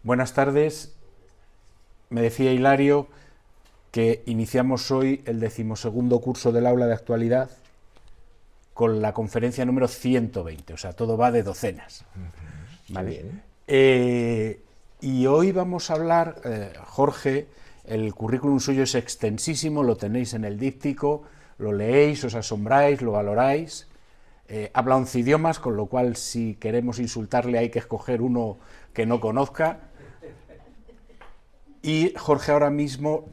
Buenas tardes. Me decía Hilario que iniciamos hoy el 12º curso del aula de actualidad con la conferencia número 120, o sea, todo va de docenas. ¿Vale? Y hoy vamos a hablar, Jorge, el currículum suyo es extensísimo, lo tenéis en el díptico, lo leéis, os asombráis, lo valoráis. Habla 11 idiomas, con lo cual si queremos insultarle hay que escoger uno que no conozca. Y Jorge ahora mismo,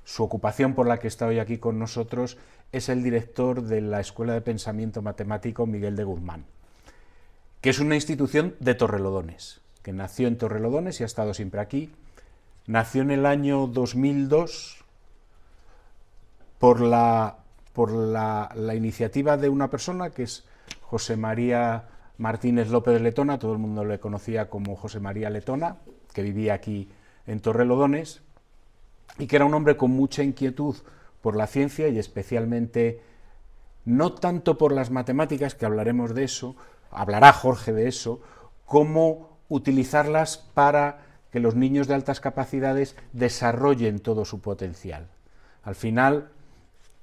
su ocupación por la que está hoy aquí con nosotros, es el director de la Escuela de Pensamiento Matemático Miguel de Guzmán, que es una institución de Torrelodones, que nació en Torrelodones y ha estado siempre aquí. Nació en el año 2002 por la iniciativa de una persona que es José María Martínez López Letona, todo el mundo le conocía como José María Letona, que vivía aquí en Torrelodones, y que era un hombre con mucha inquietud por la ciencia y especialmente, no tanto por las matemáticas, que hablaremos de eso, hablará Jorge de eso, como utilizarlas para que los niños de altas capacidades desarrollen todo su potencial. Al final,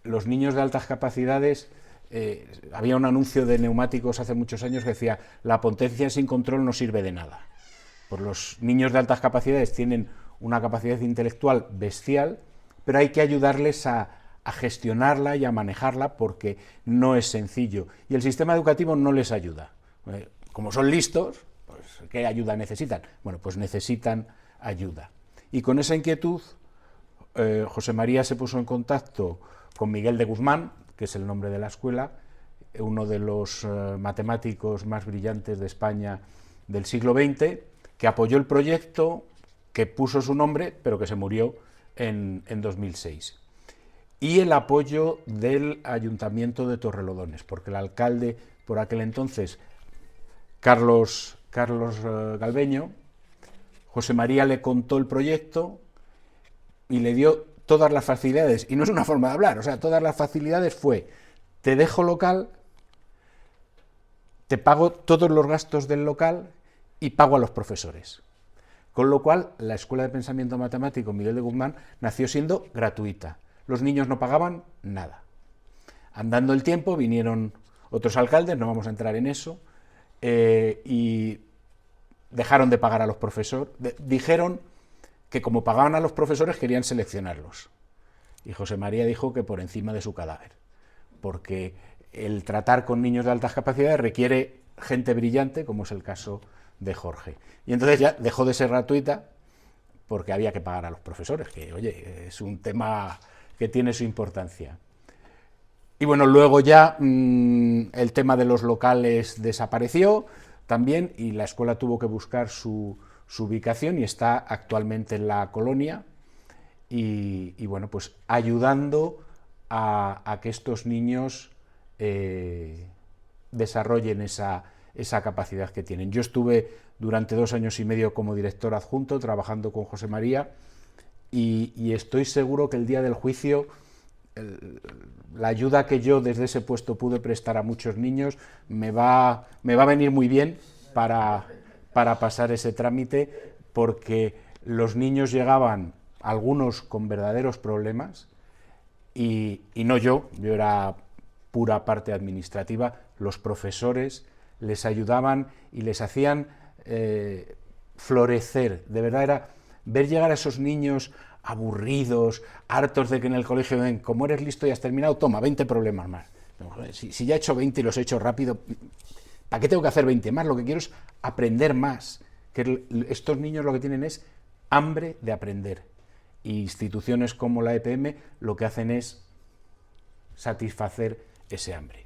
los niños de altas capacidades, había un anuncio de neumáticos hace muchos años que decía: la potencia sin control no sirve de nada. Pues los niños de altas capacidades tienen una capacidad intelectual bestial, pero hay que ayudarles a gestionarla y a manejarla porque no es sencillo. Y el sistema educativo no les ayuda. Como son listos, pues ¿qué ayuda necesitan? Bueno, pues necesitan ayuda. Y con esa inquietud, José María se puso en contacto con Miguel de Guzmán, que es el nombre de la escuela, uno de los matemáticos más brillantes de España del siglo XX, que apoyó el proyecto, que puso su nombre, pero que se murió en 2006. Y el apoyo del Ayuntamiento de Torrelodones, porque el alcalde por aquel entonces, Carlos Galbeño, José María le contó el proyecto y le dio todas las facilidades, y no es una forma de hablar, o sea, todas las facilidades fue: te dejo local, te pago todos los gastos del local y pago a los profesores. Con lo cual, la Escuela de Pensamiento Matemático Miguel de Guzmán nació siendo gratuita. Los niños no pagaban nada. Andando el tiempo, vinieron otros alcaldes, no vamos a entrar en eso, y dejaron de pagar a los profesores. Dijeron que como pagaban a los profesores querían seleccionarlos. Y José María dijo que por encima de su cadáver, porque el tratar con niños de altas capacidades requiere gente brillante, como es el caso de Jorge. Y entonces ya dejó de ser gratuita porque había que pagar a los profesores, que oye, es un tema que tiene su importancia. Y bueno, luego ya el tema de los locales desapareció también y la escuela tuvo que buscar su ubicación y está actualmente en la Colonia y bueno, pues ayudando a que estos niños desarrollen esa capacidad que tienen. Yo estuve durante 2 años y medio como director adjunto trabajando con José María y estoy seguro que el día del juicio la ayuda que yo desde ese puesto pude prestar a muchos niños me va a venir muy bien para pasar ese trámite, porque los niños llegaban, algunos con verdaderos problemas, y no yo era pura parte administrativa. Los profesores les ayudaban y les hacían florecer. De verdad era ver llegar a esos niños aburridos, hartos de que en el colegio ven: como eres listo y has terminado, toma, 20 problemas más. Si ya he hecho 20 y los he hecho rápido, ¿para qué tengo que hacer 20 más? Lo que quiero es aprender más. Que estos niños lo que tienen es hambre de aprender. Y instituciones como la EPM lo que hacen es satisfacer ese hambre.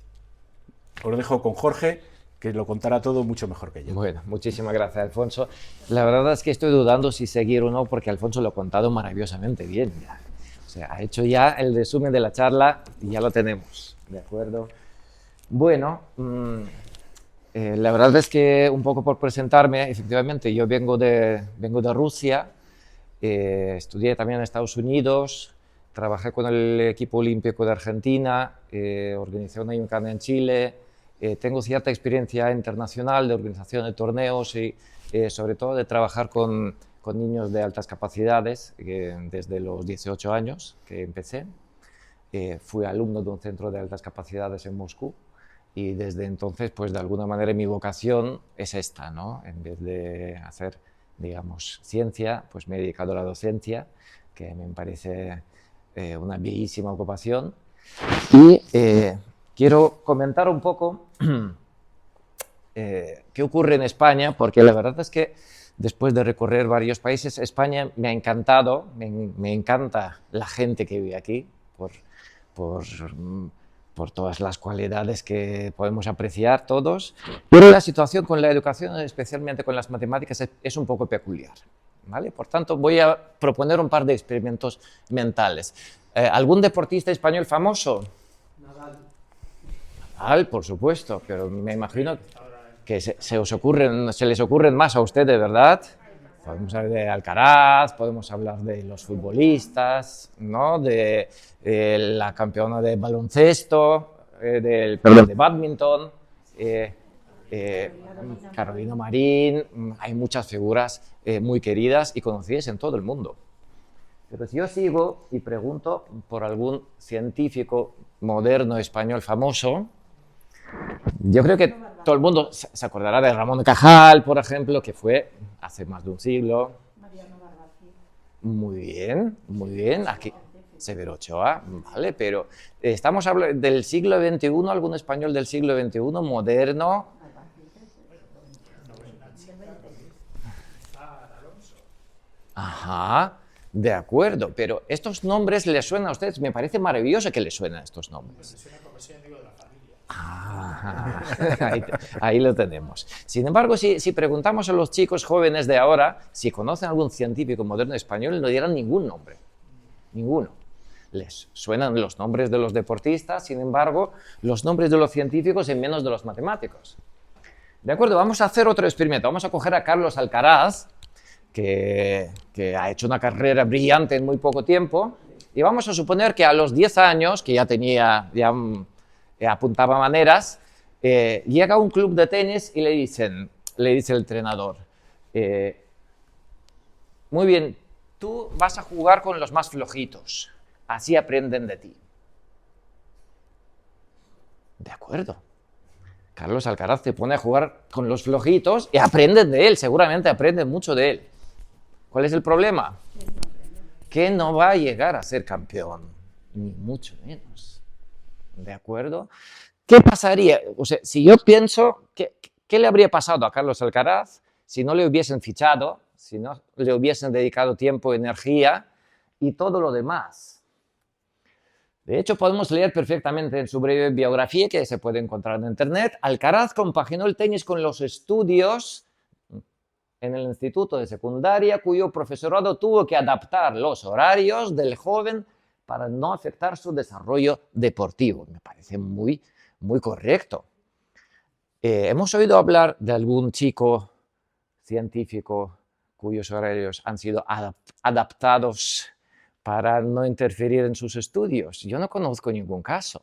Os dejo con Jorge, que lo contará todo mucho mejor que yo. Bueno, muchísimas gracias, Alfonso. La verdad es que estoy dudando si seguir o no, porque Alfonso lo ha contado maravillosamente bien. O sea, ha hecho ya el resumen de la charla y ya lo tenemos, ¿de acuerdo? Bueno, la verdad es que un poco por presentarme, efectivamente, yo vengo de Rusia, estudié también en Estados Unidos, trabajé con el equipo olímpico de Argentina, organizé una Gymkhana en Chile. Tengo cierta experiencia internacional de organización de torneos y sobre todo de trabajar con niños de altas capacidades, desde los 18 años que empecé. Fui alumno de un centro de altas capacidades en Moscú y desde entonces, pues de alguna manera mi vocación es esta, ¿no? En vez de hacer, digamos, ciencia, pues me he dedicado a la docencia, que me parece una bellísima ocupación. Y quiero comentar un poco qué ocurre en España, porque la verdad es que después de recorrer varios países, España me ha encantado, me encanta la gente que vive aquí, por todas las cualidades que podemos apreciar todos, pero la situación con la educación, especialmente con las matemáticas, es un poco peculiar, ¿vale? Por tanto, voy a proponer un par de experimentos mentales. ¿Algún deportista español famoso? Nadal, por supuesto, pero me imagino que se les ocurren más a ustedes, ¿verdad? Podemos hablar de Alcaraz, podemos hablar de los futbolistas, ¿no? De la campeona de baloncesto, de bádminton, Carolina Marín. Hay muchas figuras muy queridas y conocidas en todo el mundo. Pero si yo sigo y pregunto por algún científico moderno español famoso, yo creo que todo el mundo se acordará de Ramón y Cajal, por ejemplo, que fue hace más de un siglo. Muy bien. Aquí, Severo Ochoa, vale, pero estamos hablando del siglo XXI, algún español del siglo XXI moderno. Ajá, de acuerdo, pero estos nombres les suenan a ustedes, me parece maravilloso que les suenan estos nombres. Ah, ahí lo tenemos. Sin embargo, si preguntamos a los chicos jóvenes de ahora si conocen algún científico moderno español, no dirán ningún nombre, ninguno. Les suenan los nombres de los deportistas, sin embargo, los nombres de los científicos y menos de los matemáticos. De acuerdo, vamos a hacer otro experimento. Vamos a coger a Carlos Alcaraz, que ha hecho una carrera brillante en muy poco tiempo, y vamos a suponer que a los 10 años, que ya apuntaba maneras, llega a un club de tenis y le dice el entrenador, muy bien, tú vas a jugar con los más flojitos, así aprenden de ti. De acuerdo. Carlos Alcaraz se pone a jugar con los flojitos y aprenden de él, seguramente aprenden mucho de él. ¿Cuál es el problema? Que no va a llegar a ser campeón, ni mucho menos. ¿De acuerdo? ¿Qué pasaría? O sea, si yo pienso, ¿qué le habría pasado a Carlos Alcaraz si no le hubiesen fichado, si no le hubiesen dedicado tiempo, energía y todo lo demás? De hecho, podemos leer perfectamente en su breve biografía, que se puede encontrar en internet. Alcaraz compaginó el tenis con los estudios en el instituto de secundaria, cuyo profesorado tuvo que adaptar los horarios del joven para no afectar su desarrollo deportivo. Me parece muy, muy correcto. ¿Hemos oído hablar de algún chico científico cuyos horarios han sido adaptados para no interferir en sus estudios? Yo no conozco ningún caso.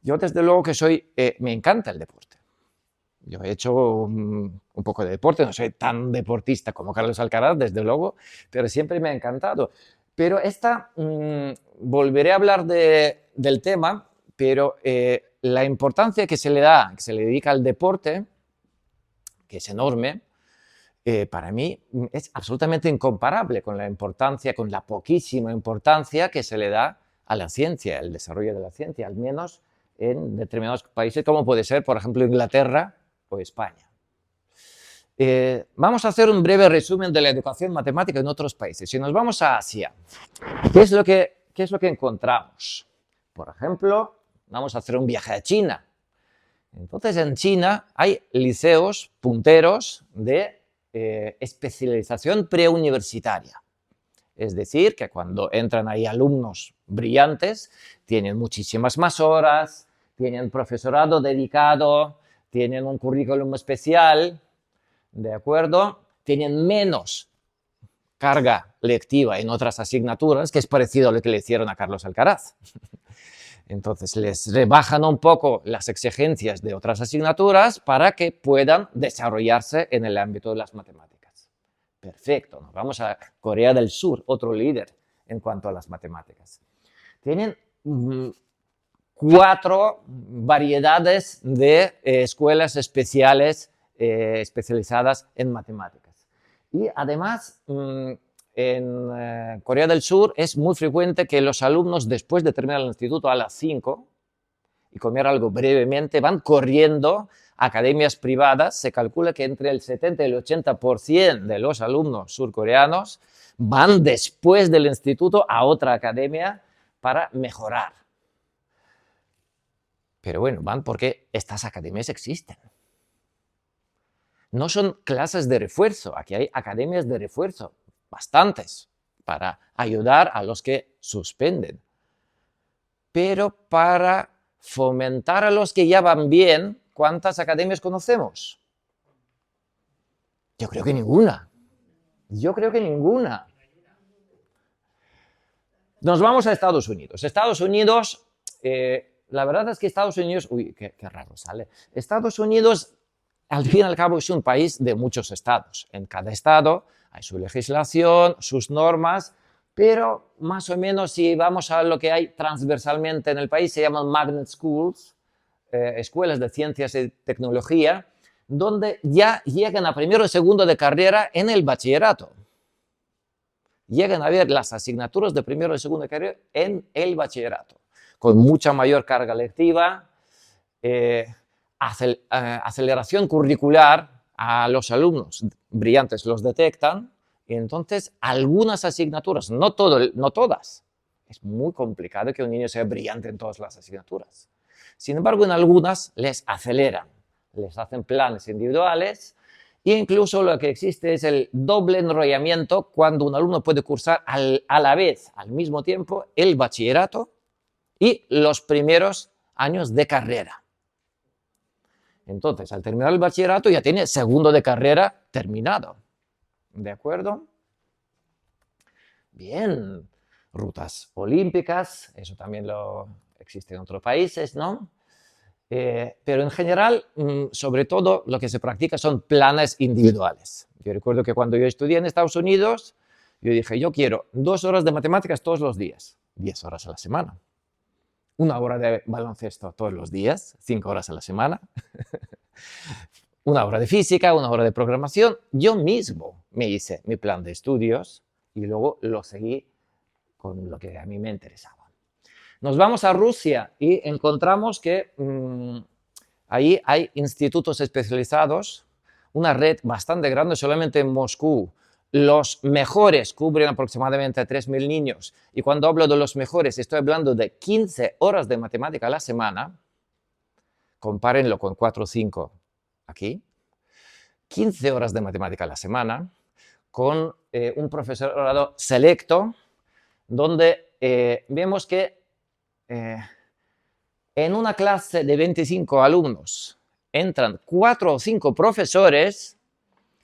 Yo, desde luego, que me encanta el deporte. Yo he hecho un poco de deporte, no soy tan deportista como Carlos Alcaraz, desde luego, pero siempre me ha encantado. Pero volveré a hablar del tema, pero la importancia que se le dedica al deporte, que es enorme, para mí es absolutamente incomparable con la poquísima importancia que se le da a la ciencia, el desarrollo de la ciencia, al menos en determinados países, como puede ser, por ejemplo, Inglaterra o España. Vamos a hacer un breve resumen de la educación matemática en otros países. Si nos vamos a Asia, ¿qué es lo que encontramos? Por ejemplo, vamos a hacer un viaje a China. Entonces, en China hay liceos punteros de especialización preuniversitaria. Es decir, que cuando entran ahí alumnos brillantes, tienen muchísimas más horas, tienen profesorado dedicado, tienen un currículum especial, ¿de acuerdo? Tienen menos carga lectiva en otras asignaturas, que es parecido a lo que le hicieron a Carlos Alcaraz. Entonces les rebajan un poco las exigencias de otras asignaturas para que puedan desarrollarse en el ámbito de las matemáticas. Perfecto, nos vamos a Corea del Sur, otro líder en cuanto a las matemáticas. Tienen 4 variedades de escuelas especiales especializadas en matemáticas. Y además, en Corea del Sur es muy frecuente que los alumnos, después de terminar el instituto a las 5 y comer algo brevemente, van corriendo a academias privadas. Se calcula que entre el 70 y el 80% de los alumnos surcoreanos van después del instituto a otra academia para mejorar. Pero bueno, van porque estas academias existen. No son clases de refuerzo, aquí hay academias de refuerzo, bastantes, para ayudar a los que suspenden. Pero para fomentar a los que ya van bien, ¿cuántas academias conocemos? Yo creo que ninguna. Yo creo que ninguna. Nos vamos a Estados Unidos. Estados Unidos, la verdad es que Estados Unidos... Uy, qué raro sale. Estados Unidos, al fin y al cabo, es un país de muchos estados. En cada estado hay su legislación, sus normas, pero más o menos si vamos a lo que hay transversalmente en el país, se llaman magnet schools, escuelas de ciencias y tecnología, donde ya llegan a primero y segundo de carrera en el bachillerato. Llegan a ver las asignaturas de primero y segundo de carrera en el bachillerato, con mucha mayor carga lectiva, aceleración curricular. A los alumnos brillantes los detectan y entonces algunas asignaturas, no todas, es muy complicado que un niño sea brillante en todas las asignaturas. Sin embargo, en algunas les aceleran, les hacen planes individuales e incluso lo que existe es el doble enrollamiento cuando un alumno puede cursar a la vez, al mismo tiempo, el bachillerato y los primeros años de carrera. Entonces, al terminar el bachillerato ya tiene segundo de carrera terminado. ¿De acuerdo? Bien, rutas olímpicas, eso también existe en otros países, ¿no? Pero en general, sobre todo, lo que se practica son planes individuales. Yo recuerdo que cuando yo estudié en Estados Unidos, yo dije, yo quiero 2 horas de matemáticas todos los días, 10 horas a la semana. 1 hora de baloncesto todos los días, 5 horas a la semana. 1 hora de física, 1 hora de programación. Yo mismo me hice mi plan de estudios y luego lo seguí con lo que a mí me interesaba. Nos vamos a Rusia y encontramos que ahí hay institutos especializados, una red bastante grande, solamente en Moscú. Los mejores cubren aproximadamente a 3.000 niños. Y cuando hablo de los mejores, estoy hablando de 15 horas de matemática a la semana. Compárenlo con 4 o 5 aquí. 15 horas de matemática a la semana con un profesorado selecto, donde vemos que en una clase de 25 alumnos entran 4 o 5 profesores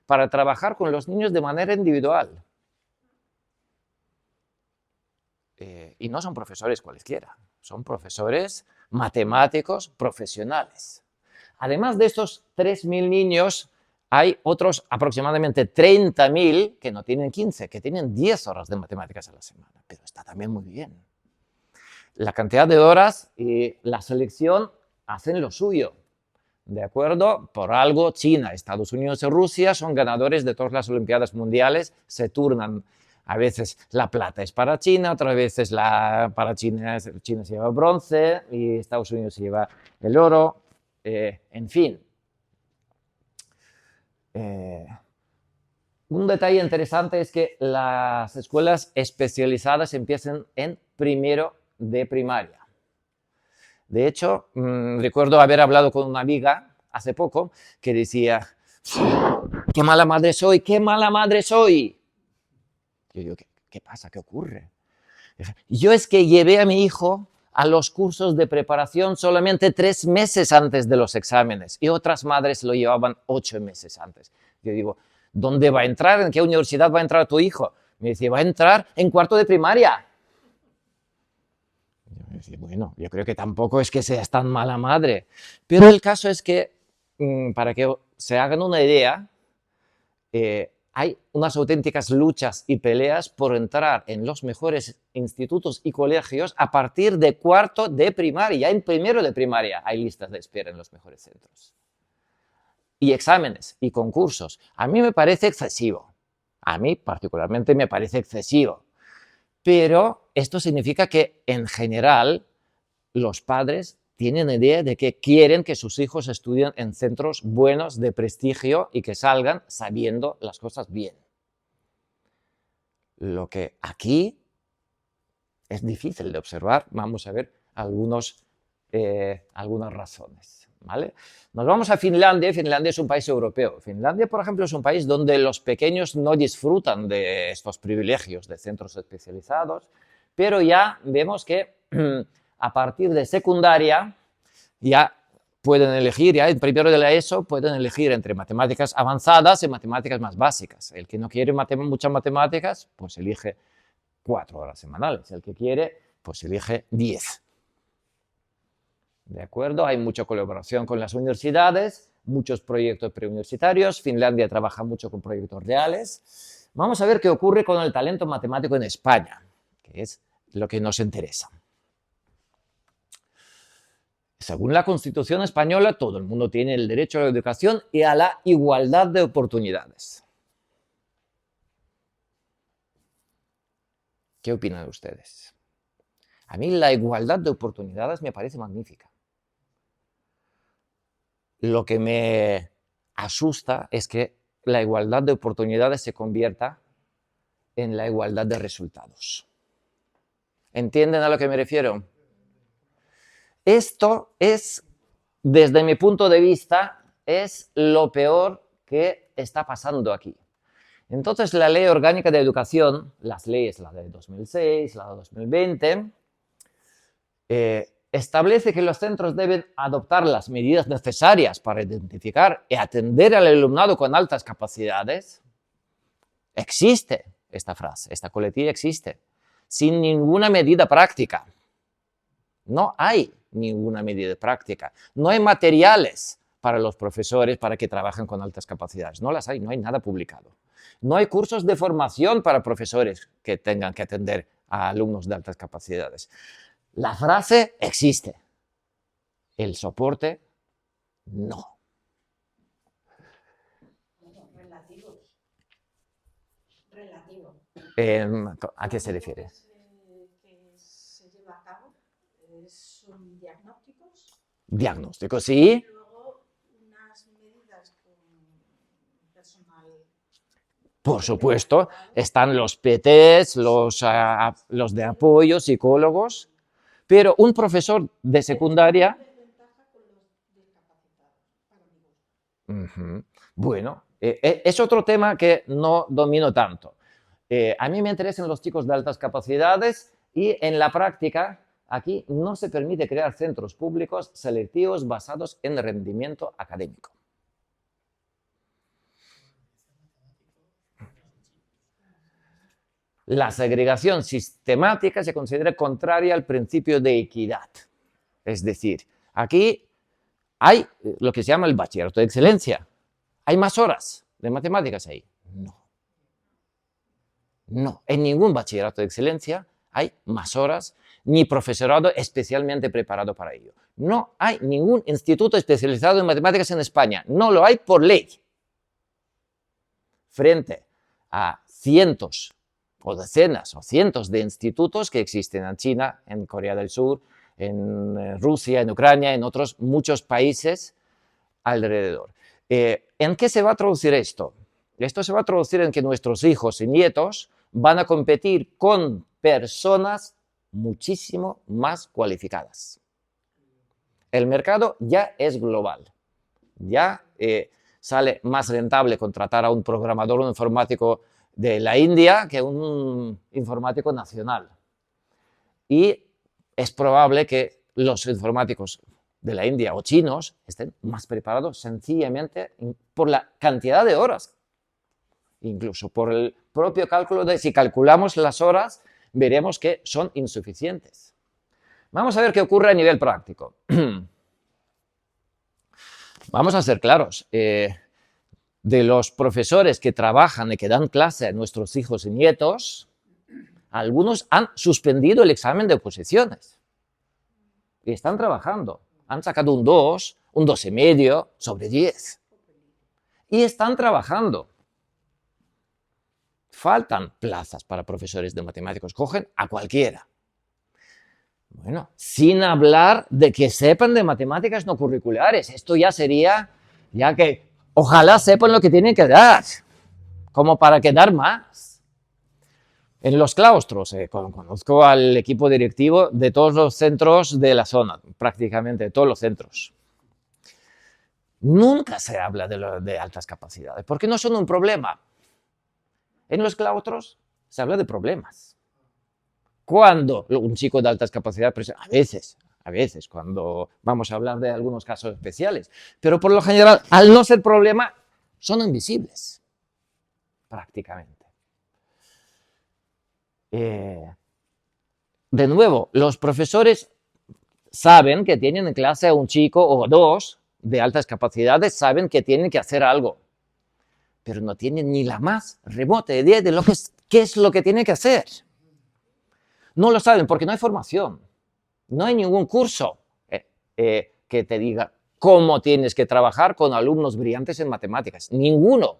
para trabajar con los niños de manera individual. Y no son profesores cualesquiera, son profesores matemáticos profesionales. Además de estos 3.000 niños, hay otros aproximadamente 30.000 que no tienen 15, que tienen 10 horas de matemáticas a la semana, pero está también muy bien. La cantidad de horas y la selección hacen lo suyo. ¿De acuerdo? Por algo, China, Estados Unidos y Rusia son ganadores de todas las Olimpiadas Mundiales, se turnan. A veces la plata es para China, otras veces para China se lleva bronce y Estados Unidos se lleva el oro. En fin. Un detalle interesante es que las escuelas especializadas empiezan en primero de primaria. De hecho, recuerdo haber hablado con una amiga hace poco que decía, ¡qué mala madre soy! ¡Qué mala madre soy! Yo digo, ¿qué pasa? ¿Qué ocurre? Yo es que llevé a mi hijo a los cursos de preparación solamente 3 meses antes de los exámenes y otras madres lo llevaban 8 meses antes. Yo digo, ¿dónde va a entrar? ¿En qué universidad va a entrar tu hijo? Me dice, va a entrar en 4º de primaria. Bueno, yo creo que tampoco es que seas tan mala madre, pero el caso es que, para que se hagan una idea, hay unas auténticas luchas y peleas por entrar en los mejores institutos y colegios a partir de cuarto de primaria. En primero de primaria hay listas de espera en los mejores centros. Y exámenes y concursos. A mí me parece excesivo. A mí particularmente me parece excesivo. Pero esto significa que en general los padres tienen idea de que quieren que sus hijos estudien en centros buenos, de prestigio, y que salgan sabiendo las cosas bien. Lo que aquí es difícil de observar, vamos a ver algunas razones, ¿vale? Nos vamos a Finlandia. Finlandia es un país europeo. Finlandia, por ejemplo, es un país donde los pequeños no disfrutan de estos privilegios de centros especializados, pero ya vemos que a partir de secundaria ya pueden elegir, ya en primero de la ESO, pueden elegir entre matemáticas avanzadas y matemáticas más básicas. El que no quiere muchas matemáticas, pues elige 4 horas semanales. El que quiere, pues elige 10. ¿De acuerdo? Hay mucha colaboración con las universidades, muchos proyectos preuniversitarios. Finlandia trabaja mucho con proyectos reales. Vamos a ver qué ocurre con el talento matemático en España, que es lo que nos interesa. Según la Constitución española, todo el mundo tiene el derecho a la educación y a la igualdad de oportunidades. ¿Qué opinan ustedes? A mí la igualdad de oportunidades me parece magnífica. Lo que me asusta es que la igualdad de oportunidades se convierta en la igualdad de resultados. ¿Entienden a lo que me refiero? Esto es, desde mi punto de vista, es lo peor que está pasando aquí. Entonces, la Ley Orgánica de Educación, las leyes, la de 2006, la de 2020, establece que los centros deben adoptar las medidas necesarias para identificar y atender al alumnado con altas capacidades. Existe esta frase, esta coletilla existe, sin ninguna medida práctica. No hay ninguna medida práctica. No hay materiales para los profesores para que trabajen con altas capacidades. No las hay, no hay nada publicado. No hay cursos de formación para profesores que tengan que atender a alumnos de altas capacidades. La frase existe. El soporte, no. Relativos. ¿A qué se refiere? Son diagnósticos. Diagnósticos, sí. Y luego unas medidas con personal. Por supuesto, están los PTs, los de apoyo, psicólogos, pero un profesor de secundaria... Bueno, es otro tema que no domino tanto. A mí me interesan los chicos de altas capacidades y en la práctica aquí no se permite crear centros públicos selectivos basados en rendimiento académico. La segregación sistemática se considera contraria al principio de equidad. Es decir, aquí hay lo que se llama el bachillerato de excelencia. ¿Hay más horas de matemáticas ahí? No. No, en ningún bachillerato de excelencia hay más horas, ni profesorado especialmente preparado para ello. No hay ningún instituto especializado en matemáticas en España. No lo hay por ley. Frente a cientos o decenas o cientos de institutos que existen en China, en Corea del Sur, en Rusia, en Ucrania, en otros muchos países alrededor. ¿En qué se va a traducir esto? Esto se va a traducir en que nuestros hijos y nietos van a competir con personas muchísimo más cualificadas. El mercado ya es global. Ya sale más rentable contratar a un programador, un informático de la India que un informático nacional. Y es probable que los informáticos de la India o chinos estén más preparados sencillamente por la cantidad de horas. Incluso por el propio cálculo de si calculamos las horas, veremos que son insuficientes. Vamos a ver qué ocurre a nivel práctico. Vamos a ser claros. De los profesores que trabajan y que dan clase a nuestros hijos y nietos, algunos han suspendido el examen de oposiciones. Y están trabajando. Han sacado un 2, un 2,5 sobre 10. Y están trabajando. Faltan plazas para profesores de matemáticos. Cogen a cualquiera. Bueno, sin hablar de que sepan de matemáticas no curriculares. Esto ya sería, ya que ojalá sepan lo que tienen que dar, como para quedar más. En los claustros, conozco al equipo directivo de todos los centros de la zona, prácticamente de todos los centros. Nunca se habla de altas capacidades, porque no son un problema. En los claustros se habla de problemas. Cuando un chico de altas capacidades, a veces, cuando vamos a hablar de algunos casos especiales, pero por lo general, al no ser problema, son invisibles, prácticamente. De nuevo, los profesores saben que tienen en clase a un chico o dos de altas capacidades, saben que tienen que hacer algo, pero no tienen ni la más remota idea de qué es lo que tienen que hacer. No lo saben porque no hay formación, no hay ningún curso que te diga cómo tienes que trabajar con alumnos brillantes en matemáticas. Ninguno,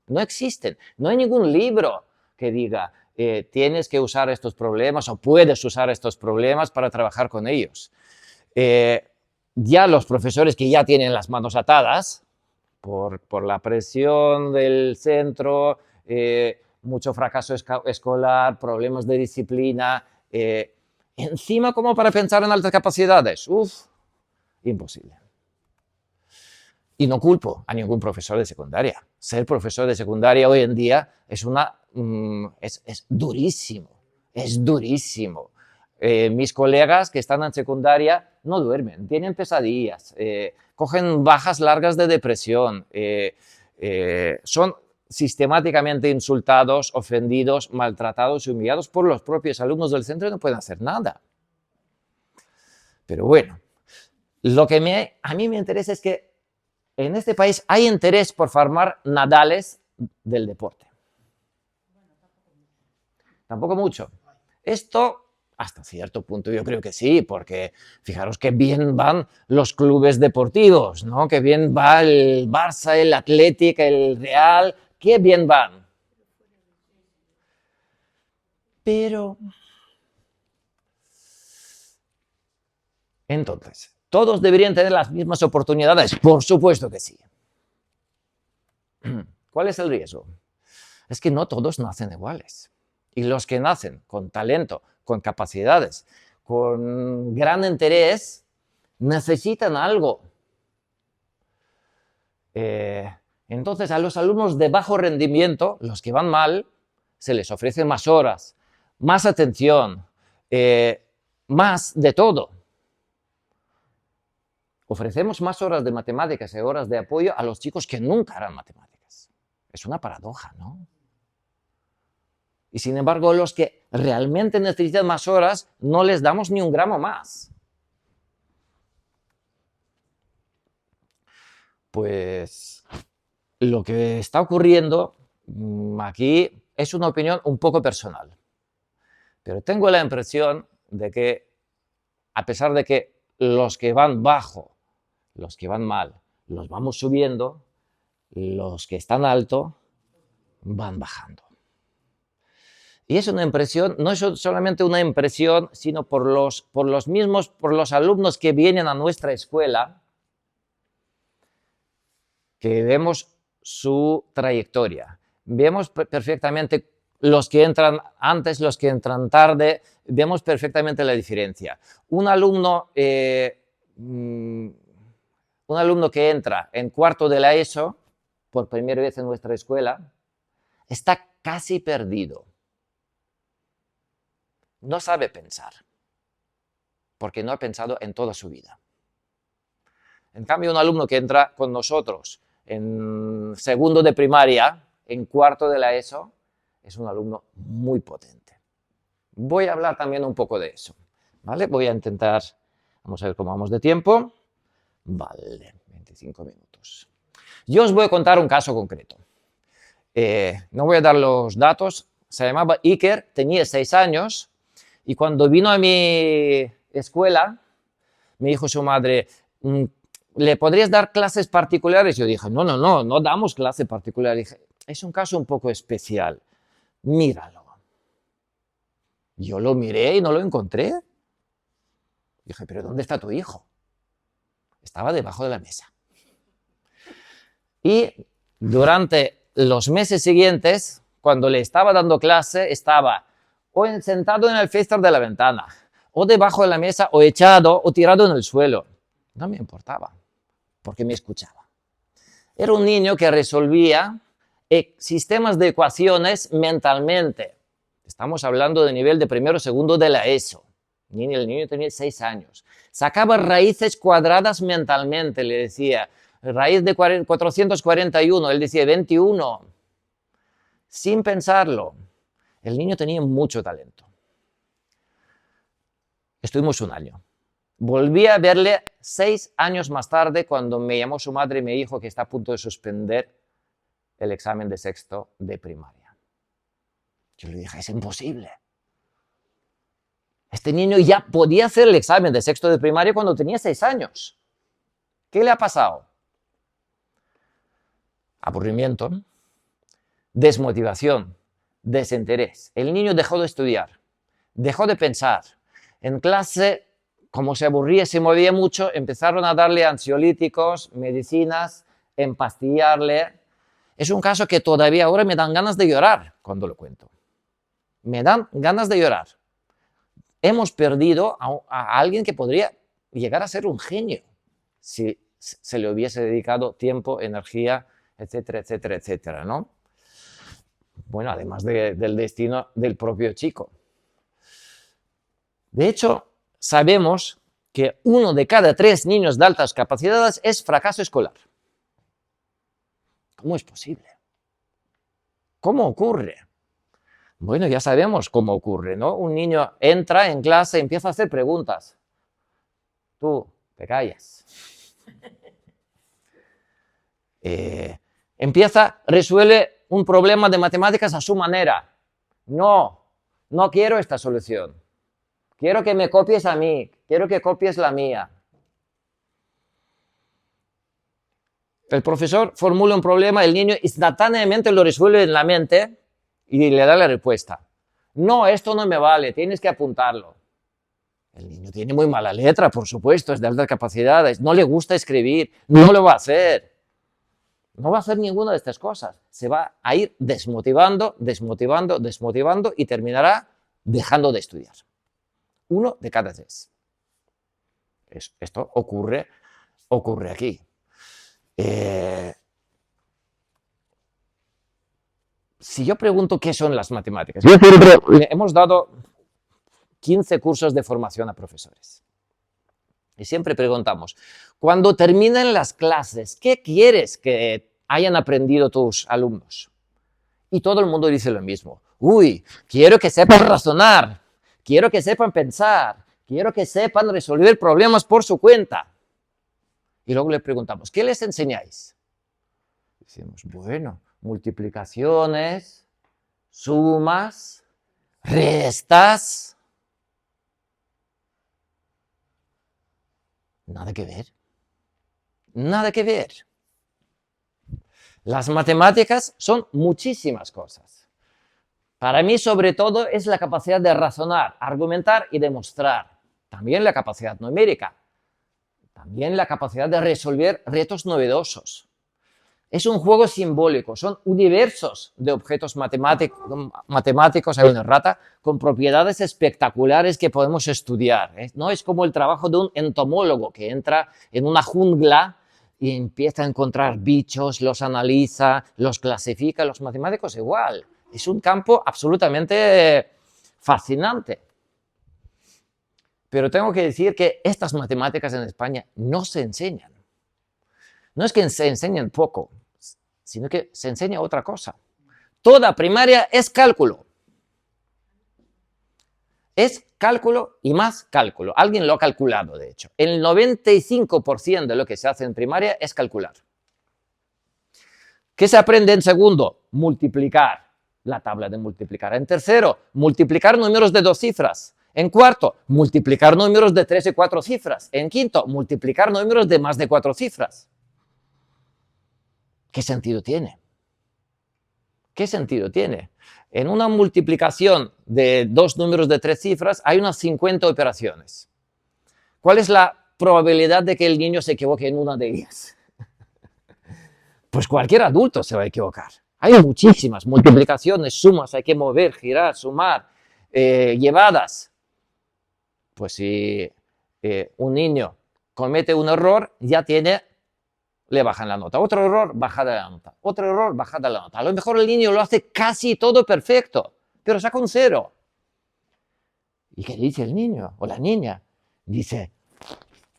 no existen. No hay ningún libro que diga tienes que usar estos problemas o puedes usar estos problemas para trabajar con ellos. Ya los profesores que ya tienen las manos atadas por la presión del centro, mucho fracaso escolar, problemas de disciplina, encima como para pensar en altas capacidades, imposible. Y no culpo a ningún profesor de secundaria. Ser profesor de secundaria hoy en día es durísimo, es durísimo. Mis colegas que están en secundaria no duermen, tienen pesadillas, cogen bajas largas de depresión, son sistemáticamente insultados, ofendidos, maltratados y humillados por los propios alumnos del centro y no pueden hacer nada. Pero bueno, lo que a mí me interesa es que en este país hay interés por formar Nadales del deporte. Tampoco mucho. Esto, hasta cierto punto, yo creo que sí, porque fijaros qué bien van los clubes deportivos, ¿no? Qué bien va el Barça, el Athletic, el Real, qué bien van. Pero, entonces, ¿todos deberían tener las mismas oportunidades? Por supuesto que sí. ¿Cuál es el riesgo? Es que no todos nacen iguales. Y los que nacen con talento, con capacidades, con gran interés, necesitan algo. Entonces, a los alumnos de bajo rendimiento, los que van mal, se les ofrecen más horas, más atención, más de todo. Ofrecemos más horas de matemáticas y horas de apoyo a los chicos que nunca harán matemáticas. Es una paradoja, ¿no? Y sin embargo, los que realmente necesitan más horas, no les damos ni un gramo más. Pues lo que está ocurriendo aquí es una opinión un poco personal. Pero tengo la impresión de que, a pesar de que los que van bajo, los que van mal, los vamos subiendo, los que están alto van bajando. Y es una impresión, no es solamente una impresión, sino por los alumnos que vienen a nuestra escuela, que vemos su trayectoria. Vemos perfectamente los que entran antes, los que entran tarde, vemos perfectamente la diferencia. Un alumno que entra en cuarto de la ESO, por primera vez en nuestra escuela, está casi perdido. No sabe pensar, porque no ha pensado en toda su vida. En cambio, un alumno que entra con nosotros en segundo de primaria, en cuarto de la ESO, es un alumno muy potente. Voy a hablar también un poco de eso. ¿vale? Voy a intentar, vamos a ver cómo vamos de tiempo. Vale, 25 minutos. Yo os voy a contar un caso concreto. No voy a dar los datos. Se llamaba Iker, tenía 6 años y cuando vino a mi escuela me dijo su madre, ¿le podrías dar clases particulares? Yo dije, no damos clases particulares. Dije, es un caso un poco especial. Míralo. Yo lo miré y no lo encontré. Dije, ¿pero dónde está tu hijo? Estaba debajo de la mesa. Y durante los meses siguientes, cuando le estaba dando clase, estaba o sentado en el féster de la ventana, o debajo de la mesa, o echado, o tirado en el suelo. No me importaba, porque me escuchaba. Era un niño que resolvía sistemas de ecuaciones mentalmente. Estamos hablando de nivel de primero o segundo de la ESO. El niño tenía 6 años. Sacaba raíces cuadradas mentalmente, le decía, raíz de 441, él decía 21, sin pensarlo. El niño tenía mucho talento. Estuvimos un año. Volví a verle 6 años más tarde cuando me llamó su madre y me dijo que está a punto de suspender el examen de sexto de primaria. Yo le dije, es imposible. Este niño ya podía hacer el examen de sexto de primaria cuando tenía 6 años. ¿Qué le ha pasado? Aburrimiento, desmotivación, desinterés. El niño dejó de estudiar, dejó de pensar. En clase, como se aburría y se movía mucho, empezaron a darle ansiolíticos, medicinas, empastillarle. Es un caso que todavía ahora me dan ganas de llorar cuando lo cuento. Me dan ganas de llorar. Hemos perdido a alguien que podría llegar a ser un genio si se le hubiese dedicado tiempo, energía, etcétera, etcétera, etcétera, ¿no? Bueno, además del destino del propio chico. De hecho, sabemos que 1 de cada 3 niños de altas capacidades es fracaso escolar. ¿Cómo es posible? ¿Cómo ocurre? Bueno, ya sabemos cómo ocurre, ¿no? Un niño entra en clase y empieza a hacer preguntas. Tú, te callas. Resuelve un problema de matemáticas a su manera. No quiero esta solución. Quiero que me copies a mí, quiero que copies la mía. El profesor formula un problema, el niño instantáneamente lo resuelve en la mente y le da la respuesta. No, esto no me vale, tienes que apuntarlo. El niño tiene muy mala letra, por supuesto, es de altas capacidades, no le gusta escribir, no lo va a hacer. No va a hacer ninguna de estas cosas. Se va a ir desmotivando y terminará dejando de estudiar. 1 de cada 3. Esto ocurre aquí. Si yo pregunto qué son las matemáticas, hemos dado 15 cursos de formación a profesores. Y siempre preguntamos, cuando terminen las clases, ¿qué quieres que hayan aprendido tus alumnos? Y todo el mundo dice lo mismo. Quiero que sepan razonar, quiero que sepan pensar, quiero que sepan resolver problemas por su cuenta. Y luego le preguntamos, ¿qué les enseñáis? Decimos, bueno, multiplicaciones, sumas, restas. Nada que ver. Nada que ver. Las matemáticas son muchísimas cosas. Para mí, sobre todo, es la capacidad de razonar, argumentar y demostrar. También la capacidad numérica. También la capacidad de resolver retos novedosos. Es un juego simbólico, son universos de objetos matemáticos, hay una rata, con propiedades espectaculares que podemos estudiar. No es como el trabajo de un entomólogo que entra en una jungla y empieza a encontrar bichos, los analiza, los clasifica. Los matemáticos igual. Es un campo absolutamente fascinante. Pero tengo que decir que estas matemáticas en España no se enseñan. No es que se enseñen poco, sino que se enseña otra cosa. Toda primaria es cálculo. Es cálculo y más cálculo. Alguien lo ha calculado, de hecho. El 95% de lo que se hace en primaria es calcular. ¿Qué se aprende en segundo? Multiplicar, la tabla de multiplicar. En tercero, multiplicar números de 2 cifras. En cuarto, multiplicar números de 3 y 4 cifras. En quinto, multiplicar números de más de 4 cifras. ¿Qué sentido tiene? ¿Qué sentido tiene? En una multiplicación de 2 números de 3 cifras hay unas 50 operaciones. ¿Cuál es la probabilidad de que el niño se equivoque en una de ellas? Pues cualquier adulto se va a equivocar. Hay muchísimas multiplicaciones, sumas, hay que mover, girar, sumar, llevadas. Pues si un niño comete un error, ya le bajan la nota. Otro error, bajada la nota. Otro error, bajada la nota. A lo mejor el niño lo hace casi todo perfecto, pero saca un 0. ¿Y qué dice el niño o la niña? Dice,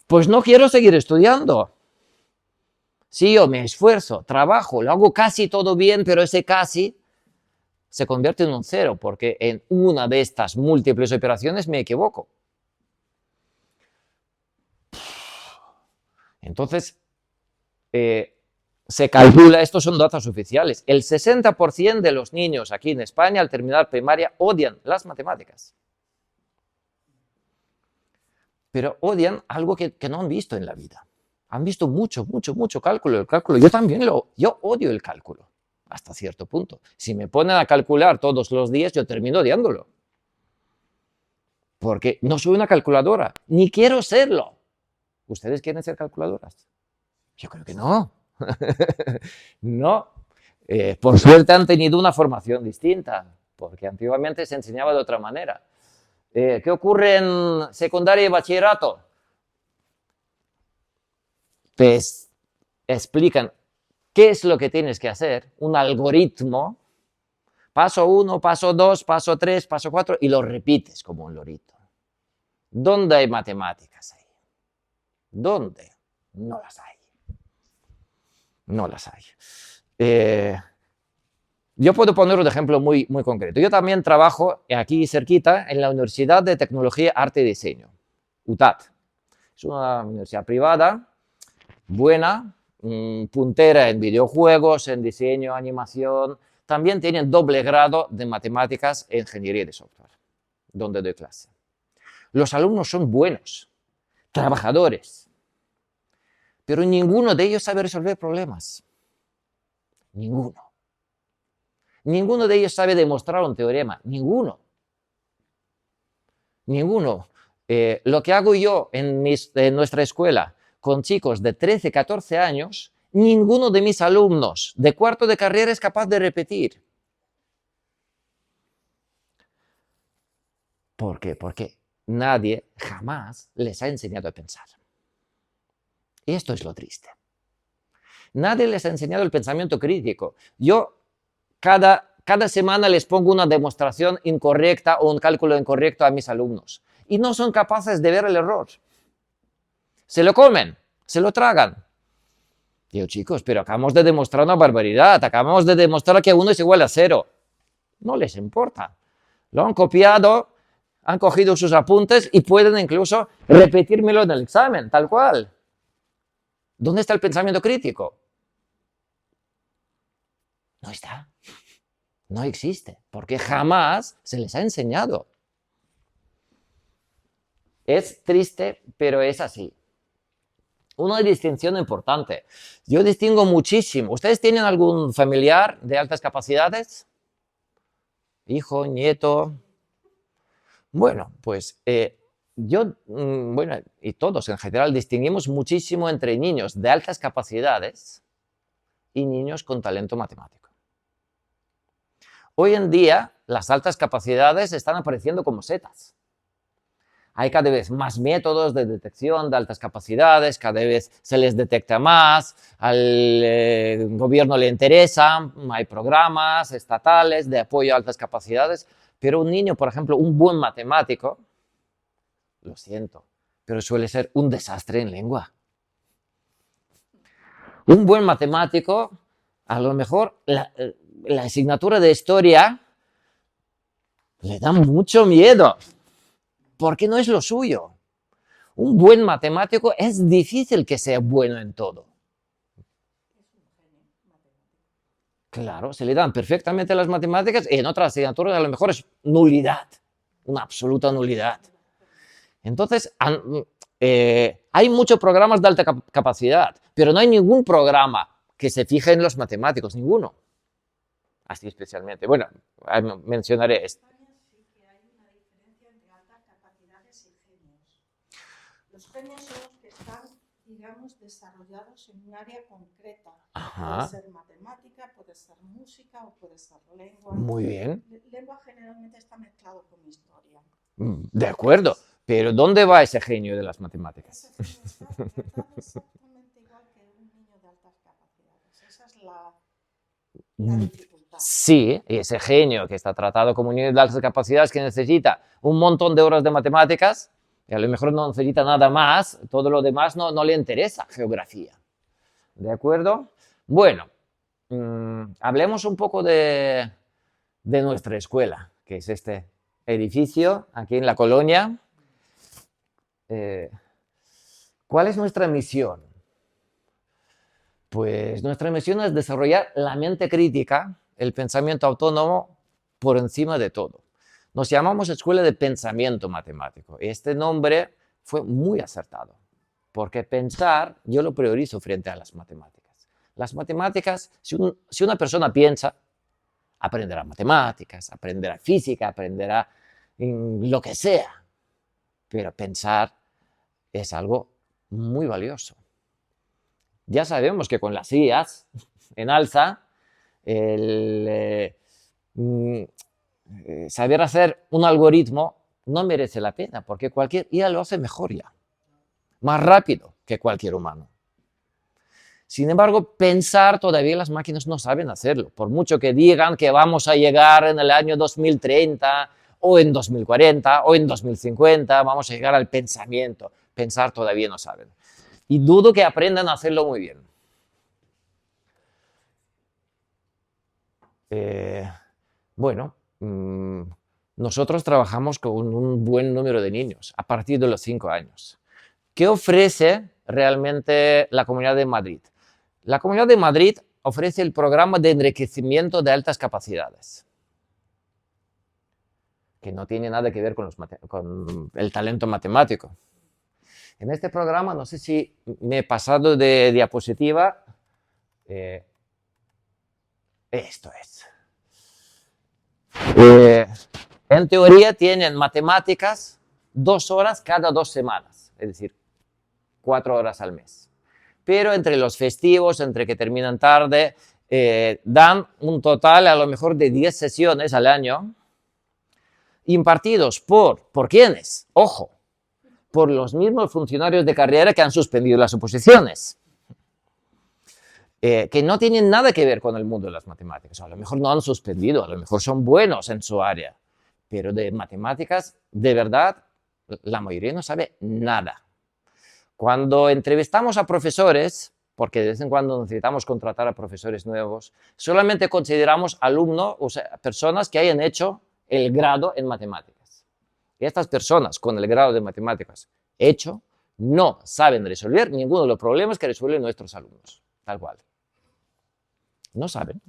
pues no quiero seguir estudiando. Si yo me esfuerzo, trabajo, lo hago casi todo bien, pero ese casi se convierte en un 0, porque en una de estas múltiples operaciones me equivoco. Entonces, se calcula, estos son datos oficiales, el 60% de los niños aquí en España al terminar primaria odian las matemáticas. Pero odian algo que no han visto en la vida. Han visto mucho cálculo. El cálculo, yo odio el cálculo, hasta cierto punto. Si me ponen a calcular todos los días, yo termino odiándolo. Porque no soy una calculadora, ni quiero serlo. ¿Ustedes quieren ser calculadoras? Yo creo que no. No. Por suerte han tenido una formación distinta, porque antiguamente se enseñaba de otra manera. ¿Qué ocurre en secundaria y bachillerato? Pues explican qué es lo que tienes que hacer, un algoritmo, paso 1, paso 2, paso 3, paso 4, y lo repites como un lorito. ¿Dónde hay matemáticas ahí? ¿Dónde? No las hay. No las hay. Yo puedo poner un ejemplo muy concreto. Yo también trabajo aquí cerquita en la Universidad de Tecnología, Arte y Diseño, UTAD. Es una universidad privada, buena, puntera en videojuegos, en diseño, animación. También tienen doble grado de matemáticas e ingeniería de software, donde doy clase. Los alumnos son buenos, trabajadores, pero ninguno de ellos sabe resolver problemas. Ninguno. Ninguno de ellos sabe demostrar un teorema. Ninguno. Ninguno. Lo que hago yo en nuestra escuela con chicos de 13, 14 años, ninguno de mis alumnos de cuarto de carrera es capaz de repetir. ¿Por qué? Porque nadie jamás les ha enseñado a pensar. Y esto es lo triste. Nadie les ha enseñado el pensamiento crítico. Yo cada semana les pongo una demostración incorrecta o un cálculo incorrecto a mis alumnos. Y no son capaces de ver el error. Se lo comen, se lo tragan. Digo, chicos, pero acabamos de demostrar una barbaridad. Acabamos de demostrar que 1 es igual a 0. No les importa. Lo han copiado, han cogido sus apuntes y pueden incluso repetírmelo en el examen, tal cual. ¿Dónde está el pensamiento crítico? No está. No existe, porque jamás se les ha enseñado. Es triste, pero es así. Una distinción importante. Yo distingo muchísimo. ¿Ustedes tienen algún familiar de altas capacidades? Hijo, nieto. Bueno, pues y todos en general distinguimos muchísimo entre niños de altas capacidades y niños con talento matemático. Hoy en día, las altas capacidades están apareciendo como setas. Hay cada vez más métodos de detección de altas capacidades, cada vez se les detecta más, al gobierno le interesa, hay programas estatales de apoyo a altas capacidades, pero un niño, por ejemplo, un buen matemático, lo siento, pero suele ser un desastre en lengua. Un buen matemático, a lo mejor la asignatura de historia le da mucho miedo. porque no es lo suyo. Un buen matemático es difícil que sea bueno en todo. Claro, se le dan perfectamente las matemáticas y en otras asignaturas a lo mejor es nulidad, una absoluta nulidad. Entonces, hay muchos programas de alta capacidad, pero no hay ningún programa que se fije en los matemáticos, ninguno. Así especialmente. Bueno, mencionaré esto. En España sí que hay una diferencia entre altas capacidades y genios. Los genios son los que están, digamos, desarrollados en un área concreta. Ajá. Puede ser matemática, puede ser música o puede ser lengua. Muy bien. Lengua generalmente está mezclado con historia. De acuerdo. Pero ¿dónde va ese genio de las matemáticas? Ese genio está tratado exactamente igual que un niño de altas capacidades. Esa es la dificultad. Sí, ese genio que está tratado como un niño de altas capacidades que necesita un montón de horas de matemáticas y a lo mejor no necesita nada más, todo lo demás no le interesa, geografía. ¿De acuerdo? Bueno, hablemos un poco de nuestra escuela, que es este edificio aquí en la colonia. ¿Cuál es nuestra misión? Pues nuestra misión es desarrollar la mente crítica, el pensamiento autónomo por encima de todo. Nos llamamos Escuela de Pensamiento Matemático. Este nombre fue muy acertado, porque pensar yo lo priorizo frente a las matemáticas. Las matemáticas, si una persona piensa, aprenderá matemáticas, aprenderá física, aprenderá lo que sea. Pero pensar es algo muy valioso. Ya sabemos que con las IAs en alza, saber hacer un algoritmo no merece la pena, porque cualquier IA lo hace mejor ya, más rápido que cualquier humano. Sin embargo, pensar todavía las máquinas no saben hacerlo, por mucho que digan que vamos a llegar en el año 2030 o en 2040 o en 2050, vamos a llegar al pensamiento. Pensar todavía no saben. Y dudo que aprendan a hacerlo muy bien. Bueno, nosotros trabajamos con un buen número de niños a partir de los 5 años. ¿Qué ofrece realmente la Comunidad de Madrid? La Comunidad de Madrid ofrece el programa de enriquecimiento de altas capacidades, que no tiene nada que ver con el talento matemático. En este programa, no sé si me he pasado de diapositiva, esto es. En teoría tienen matemáticas 2 horas cada 2 semanas, es decir, 4 horas al mes. Pero entre los festivos, entre que terminan tarde, dan un total a lo mejor de 10 sesiones al año, impartidos ¿por quiénes? Ojo, por los mismos funcionarios de carrera que han suspendido las oposiciones, que no tienen nada que ver con el mundo de las matemáticas. A lo mejor no han suspendido, a lo mejor son buenos en su área, pero de matemáticas, de verdad, la mayoría no sabe nada. Cuando entrevistamos a profesores, porque de vez en cuando necesitamos contratar a profesores nuevos, solamente consideramos alumnos, o sea, personas que hayan hecho el grado en matemáticas. Y estas personas con el grado de matemáticas hecho no saben resolver ninguno de los problemas que resuelven nuestros alumnos, tal cual. No saben.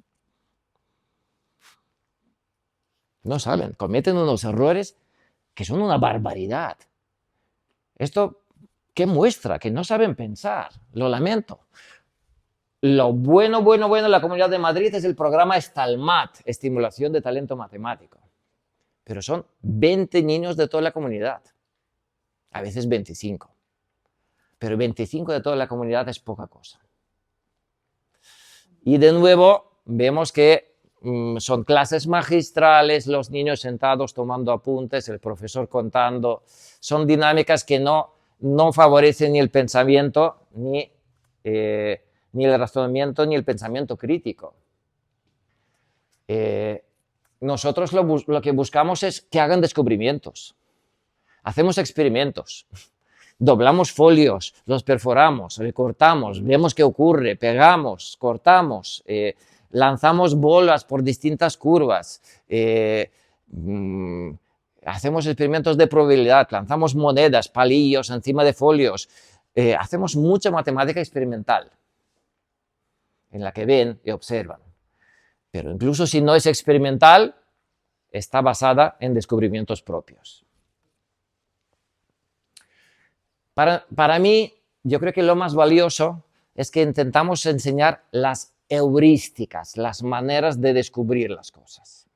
No saben, cometen unos errores que son una barbaridad. Esto, ¿qué muestra? Que no saben pensar, lo lamento. Lo bueno en la Comunidad de Madrid es el programa Estalmat, Estimulación de Talento Matemático. Pero son 20 niños de toda la comunidad, a veces 25. Pero 25 de toda la comunidad es poca cosa. Y de nuevo vemos que son clases magistrales, los niños sentados tomando apuntes, el profesor contando. Son dinámicas que no favorecen ni el pensamiento, ni el razonamiento, ni el pensamiento crítico. Nosotros lo que buscamos es que hagan descubrimientos. Hacemos experimentos. Doblamos folios, los perforamos, recortamos, vemos qué ocurre, pegamos, cortamos, lanzamos bolas por distintas curvas, hacemos experimentos de probabilidad, lanzamos monedas, palillos encima de folios, hacemos mucha matemática experimental en la que ven y observan. Pero incluso si no es experimental, está basada en descubrimientos propios. Para mí, yo creo que lo más valioso es que intentamos enseñar las heurísticas, las maneras de descubrir las cosas.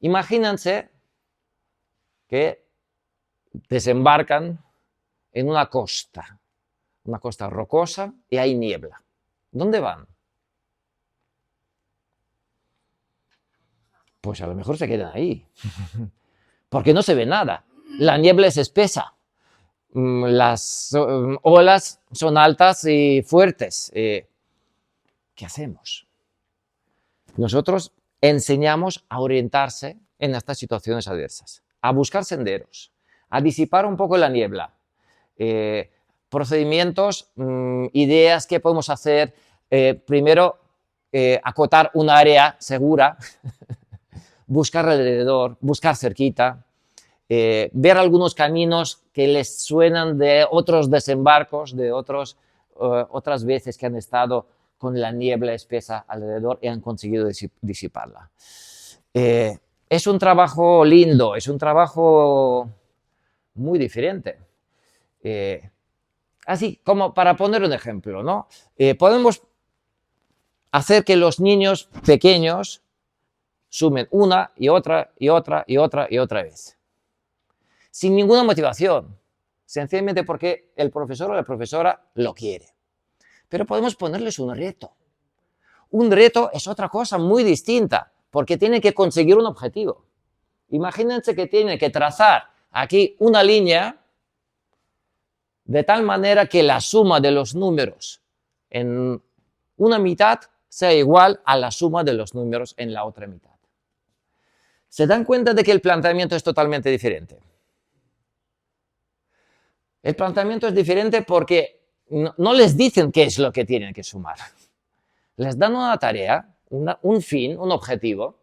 Imagínense que desembarcan en una costa rocosa y hay niebla. ¿Dónde van? Pues a lo mejor se quedan ahí, porque no se ve nada. La niebla es espesa, las olas son altas y fuertes. ¿Qué hacemos? Nosotros enseñamos a orientarse en estas situaciones adversas, a buscar senderos, a disipar un poco la niebla, procedimientos, ideas que podemos hacer. Primero, acotar un área segura, buscar alrededor, buscar cerquita, ver algunos caminos que les suenan de otros desembarcos, de otras veces que han estado con la niebla espesa alrededor y han conseguido disiparla. Es un trabajo lindo, es un trabajo muy diferente. Así como para poner un ejemplo, ¿no? Podemos hacer que los niños pequeños sumen una y otra y otra y otra y otra vez, sin ninguna motivación, sencillamente porque el profesor o la profesora lo quiere. Pero podemos ponerles un reto. Un reto es otra cosa muy distinta, porque tienen que conseguir un objetivo. Imagínense que tienen que trazar aquí una línea de tal manera que la suma de los números en una mitad sea igual a la suma de los números en la otra mitad. ¿Se dan cuenta de que el planteamiento es totalmente diferente? El planteamiento es diferente porque no les dicen qué es lo que tienen que sumar. Les dan una tarea, un fin, un objetivo,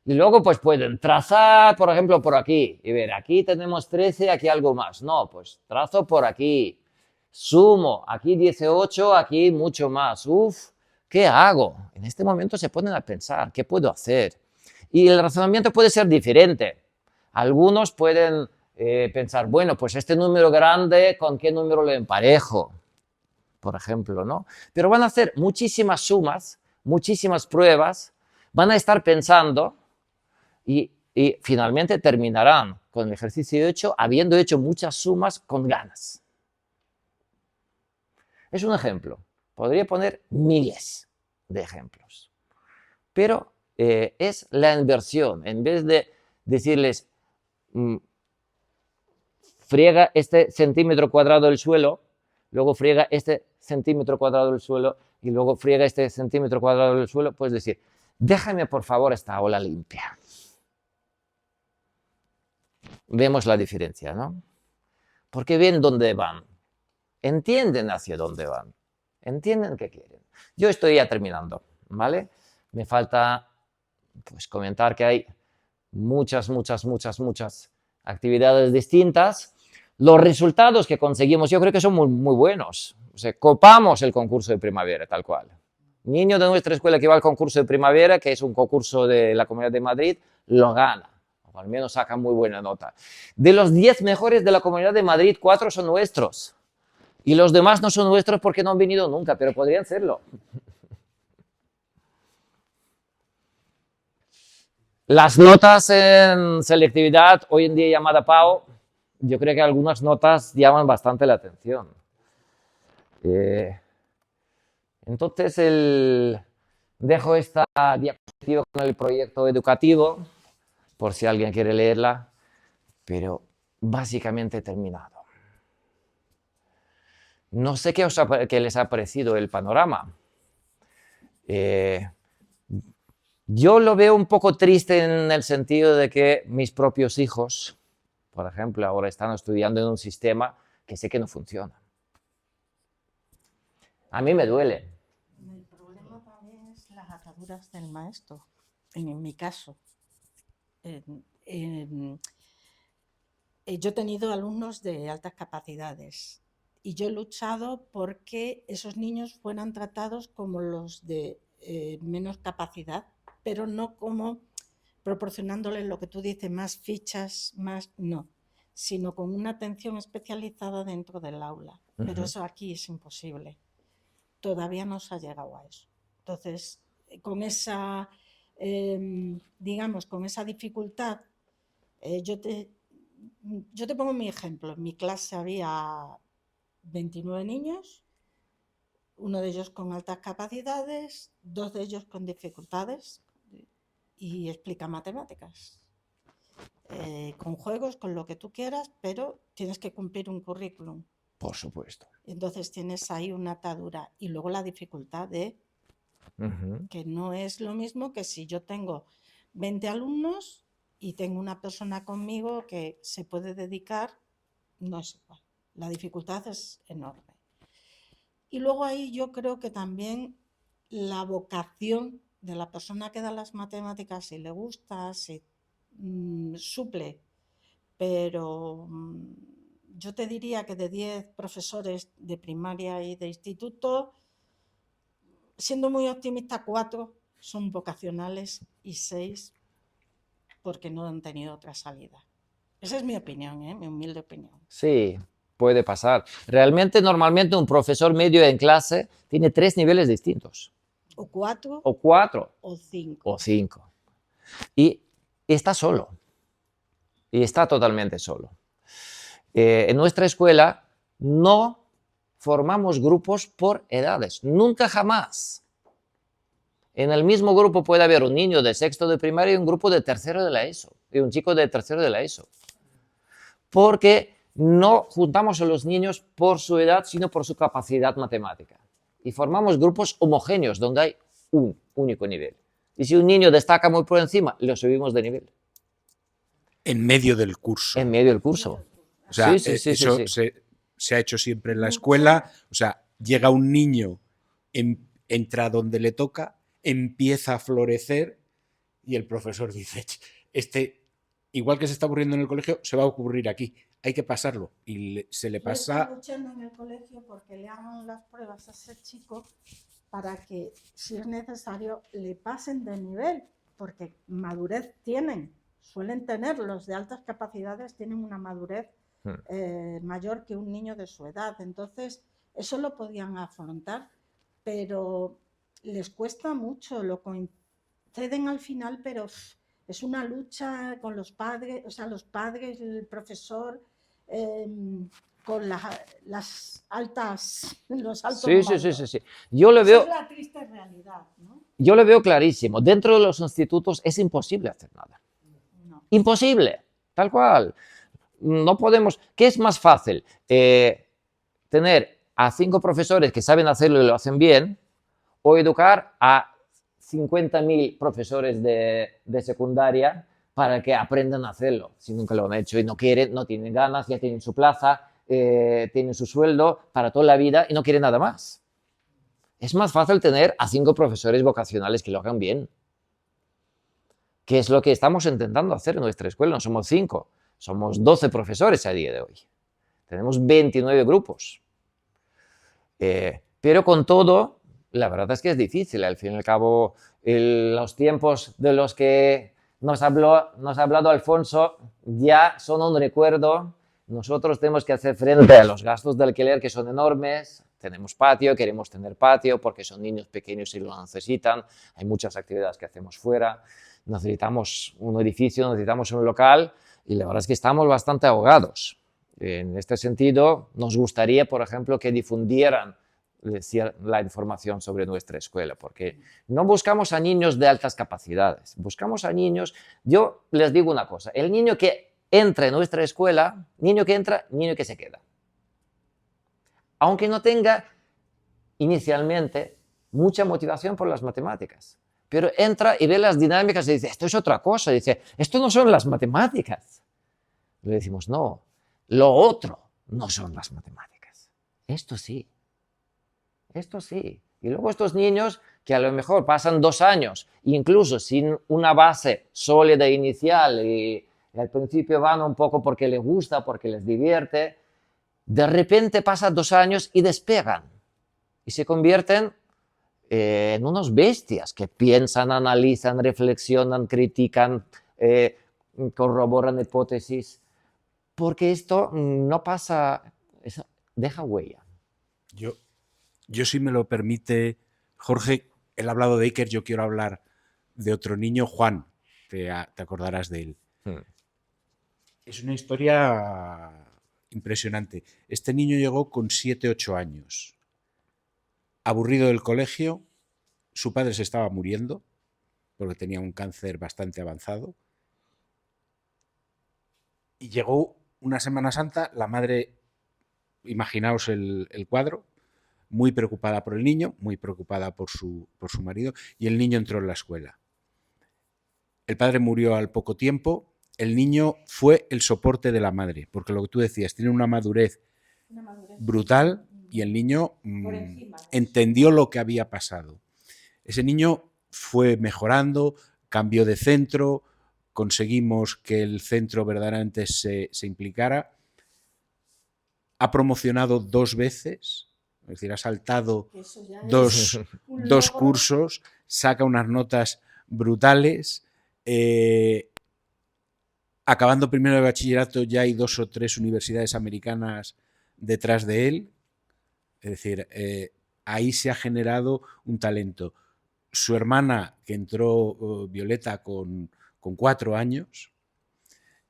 y luego pues pueden trazar, por ejemplo, por aquí, y ver, aquí tenemos 13, aquí algo más. No, pues trazo por aquí, sumo, aquí 18, aquí mucho más. Uf, ¿qué hago? En este momento se ponen a pensar, ¿qué puedo hacer? Y el razonamiento puede ser diferente. Algunos pueden pensar, bueno, pues este número grande, ¿con qué número lo emparejo? Por ejemplo, ¿no? Pero van a hacer muchísimas sumas, muchísimas pruebas, van a estar pensando y finalmente terminarán con el ejercicio hecho, habiendo hecho muchas sumas con ganas. Es un ejemplo. Podría poner miles de ejemplos. Pero es la inversión. En vez de decirles, friega este centímetro cuadrado del suelo, luego friega este centímetro cuadrado del suelo y luego friega este centímetro cuadrado del suelo, puedes decir, déjame por favor esta ola limpia. Vemos la diferencia, ¿no? Porque ven dónde van, entienden hacia dónde van, entienden qué quieren. Yo estoy ya terminando, ¿vale? Me falta pues comentar que hay muchas actividades distintas. Los resultados que conseguimos yo creo que son muy buenos. O sea, copamos el concurso de primavera, tal cual. Niño de nuestra escuela que va al concurso de primavera, que es un concurso de la Comunidad de Madrid, lo gana. O al menos saca muy buena nota. De los 10 mejores de la Comunidad de Madrid, 4 son nuestros. Y los demás no son nuestros porque no han venido nunca, pero podrían serlo. Las notas en selectividad, hoy en día llamada PAO, yo creo que algunas notas llaman bastante la atención. Entonces, dejo esta diapositiva con el proyecto educativo, por si alguien quiere leerla, pero básicamente he terminado. No sé qué les ha parecido el panorama. Yo lo veo un poco triste en el sentido de que mis propios hijos, por ejemplo, ahora están estudiando en un sistema que sé que no funciona. A mí me duele. El problema también es las ataduras del maestro. En mi caso, yo he tenido alumnos de altas capacidades y yo he luchado porque esos niños fueran tratados como los de menos capacidad, pero no como proporcionándoles lo que tú dices, más fichas, no, sino con una atención especializada dentro del aula. Pero eso aquí es imposible. Todavía no se ha llegado a eso. Entonces, con esa, digamos, con esa dificultad, yo te pongo mi ejemplo. En mi clase había 29 niños, uno de ellos con altas capacidades, 2 de ellos con dificultades, y explica matemáticas. Con juegos, con lo que tú quieras, pero tienes que cumplir un currículum. Por supuesto. Entonces tienes ahí una atadura. Y luego la dificultad de que no es lo mismo que si yo tengo 20 alumnos y tengo una persona conmigo que se puede dedicar, no es igual. La dificultad es enorme. Y luego ahí yo creo que también la vocación de la persona que da las matemáticas, si le gusta, si suple, pero yo te diría que de 10 profesores de primaria y de instituto, siendo muy optimista, 4 son vocacionales y 6 porque no han tenido otra salida. Esa es mi opinión, mi humilde opinión. Sí, puede pasar. Realmente, normalmente un profesor medio en clase tiene 3 niveles distintos. O 4. O 4. O 5. O 5. Y está solo. Y está totalmente solo. En nuestra escuela no formamos grupos por edades. Nunca jamás. En el mismo grupo puede haber un niño de sexto de primaria y un grupo de tercero de la ESO. Y un chico de tercero de la ESO. Porque no juntamos a los niños por su edad, sino por su capacidad matemática. Y formamos grupos homogéneos, donde hay un único nivel. Y si un niño destaca muy por encima, lo subimos de nivel. En medio del curso. En medio del curso. O sea, sí. Se ha hecho siempre en la escuela. O sea, llega un niño, entra donde le toca, empieza a florecer y el profesor dice, igual que se está ocurriendo en el colegio, se va a ocurrir aquí. Hay que pasarlo. Y se le pasa... Estoy luchando en el colegio porque le hagan las pruebas a ese chico para que, si es necesario, le pasen de nivel, porque madurez tienen, suelen tener, los de altas capacidades tienen una madurez mayor que un niño de su edad. Entonces, eso lo podían afrontar, pero les cuesta mucho, lo conceden al final, pero es una lucha con los padres, o sea, los padres, el profesor, con los altos Sí. Yo lo veo, es la triste realidad, ¿no? Yo lo veo clarísimo. Dentro de los institutos es imposible hacer nada. No. Imposible, tal cual. No podemos... ¿Qué es más fácil? Tener a 5 profesores que saben hacerlo y lo hacen bien, o educar a 50.000 profesores de secundaria para que aprendan a hacerlo, si nunca lo han hecho y no quieren, no tienen ganas, ya tienen su plaza, tienen su sueldo para toda la vida y no quieren nada más. Es más fácil tener a 5 profesores vocacionales que lo hagan bien, que es lo que estamos intentando hacer en nuestra escuela. No somos 5, somos 12 profesores a día de hoy. Tenemos 29 grupos. Pero con todo, la verdad es que es difícil. Al fin y al cabo, los tiempos de los que nos ha hablado Alfonso ya son un recuerdo. Nosotros tenemos que hacer frente a los gastos de alquiler, que son enormes. Tenemos patio, queremos tener patio porque son niños pequeños y lo necesitan. Hay muchas actividades que hacemos fuera. Necesitamos un edificio, necesitamos un local y la verdad es que estamos bastante ahogados. En este sentido, nos gustaría, por ejemplo, que difundieran la información sobre nuestra escuela, porque no buscamos a niños de altas capacidades, buscamos a niños... Yo les digo una cosa, el niño que entra en nuestra escuela, niño que entra, niño que se queda. Aunque no tenga inicialmente mucha motivación por las matemáticas, pero entra y ve las dinámicas y dice, esto es otra cosa, dice, esto no son las matemáticas. Le decimos, no, lo otro no son las matemáticas, esto sí. Esto sí. Y luego estos niños que a lo mejor pasan 2 años, incluso sin una base sólida inicial y Y al principio van un poco porque les gusta, porque les divierte. De repente pasan 2 años y despegan. Y se convierten en unos bestias que piensan, analizan, reflexionan, critican, corroboran hipótesis. Porque esto no pasa, deja huella. Yo, si me lo permite, Jorge, él ha hablado de Iker, yo quiero hablar de otro niño, Juan, te acordarás de él. Es una historia impresionante. Este niño llegó con 7, 8 años. Aburrido del colegio, su padre se estaba muriendo porque tenía un cáncer bastante avanzado. Y llegó una Semana Santa, la madre, imaginaos el cuadro, muy preocupada por el niño, muy preocupada por su marido, y el niño entró en la escuela. El padre murió al poco tiempo, el niño fue el soporte de la madre, porque lo que tú decías, tiene una madurez brutal y el niño entendió lo que había pasado. Ese niño fue mejorando, cambió de centro, conseguimos que el centro verdaderamente se implicara. Ha promocionado 2 veces, es decir, ha saltado dos cursos, saca unas notas brutales. Acabando primero de bachillerato ya hay 2 o 3 universidades americanas detrás de él. Es decir, ahí se ha generado un talento. Su hermana, que entró, Violeta, con 4 años,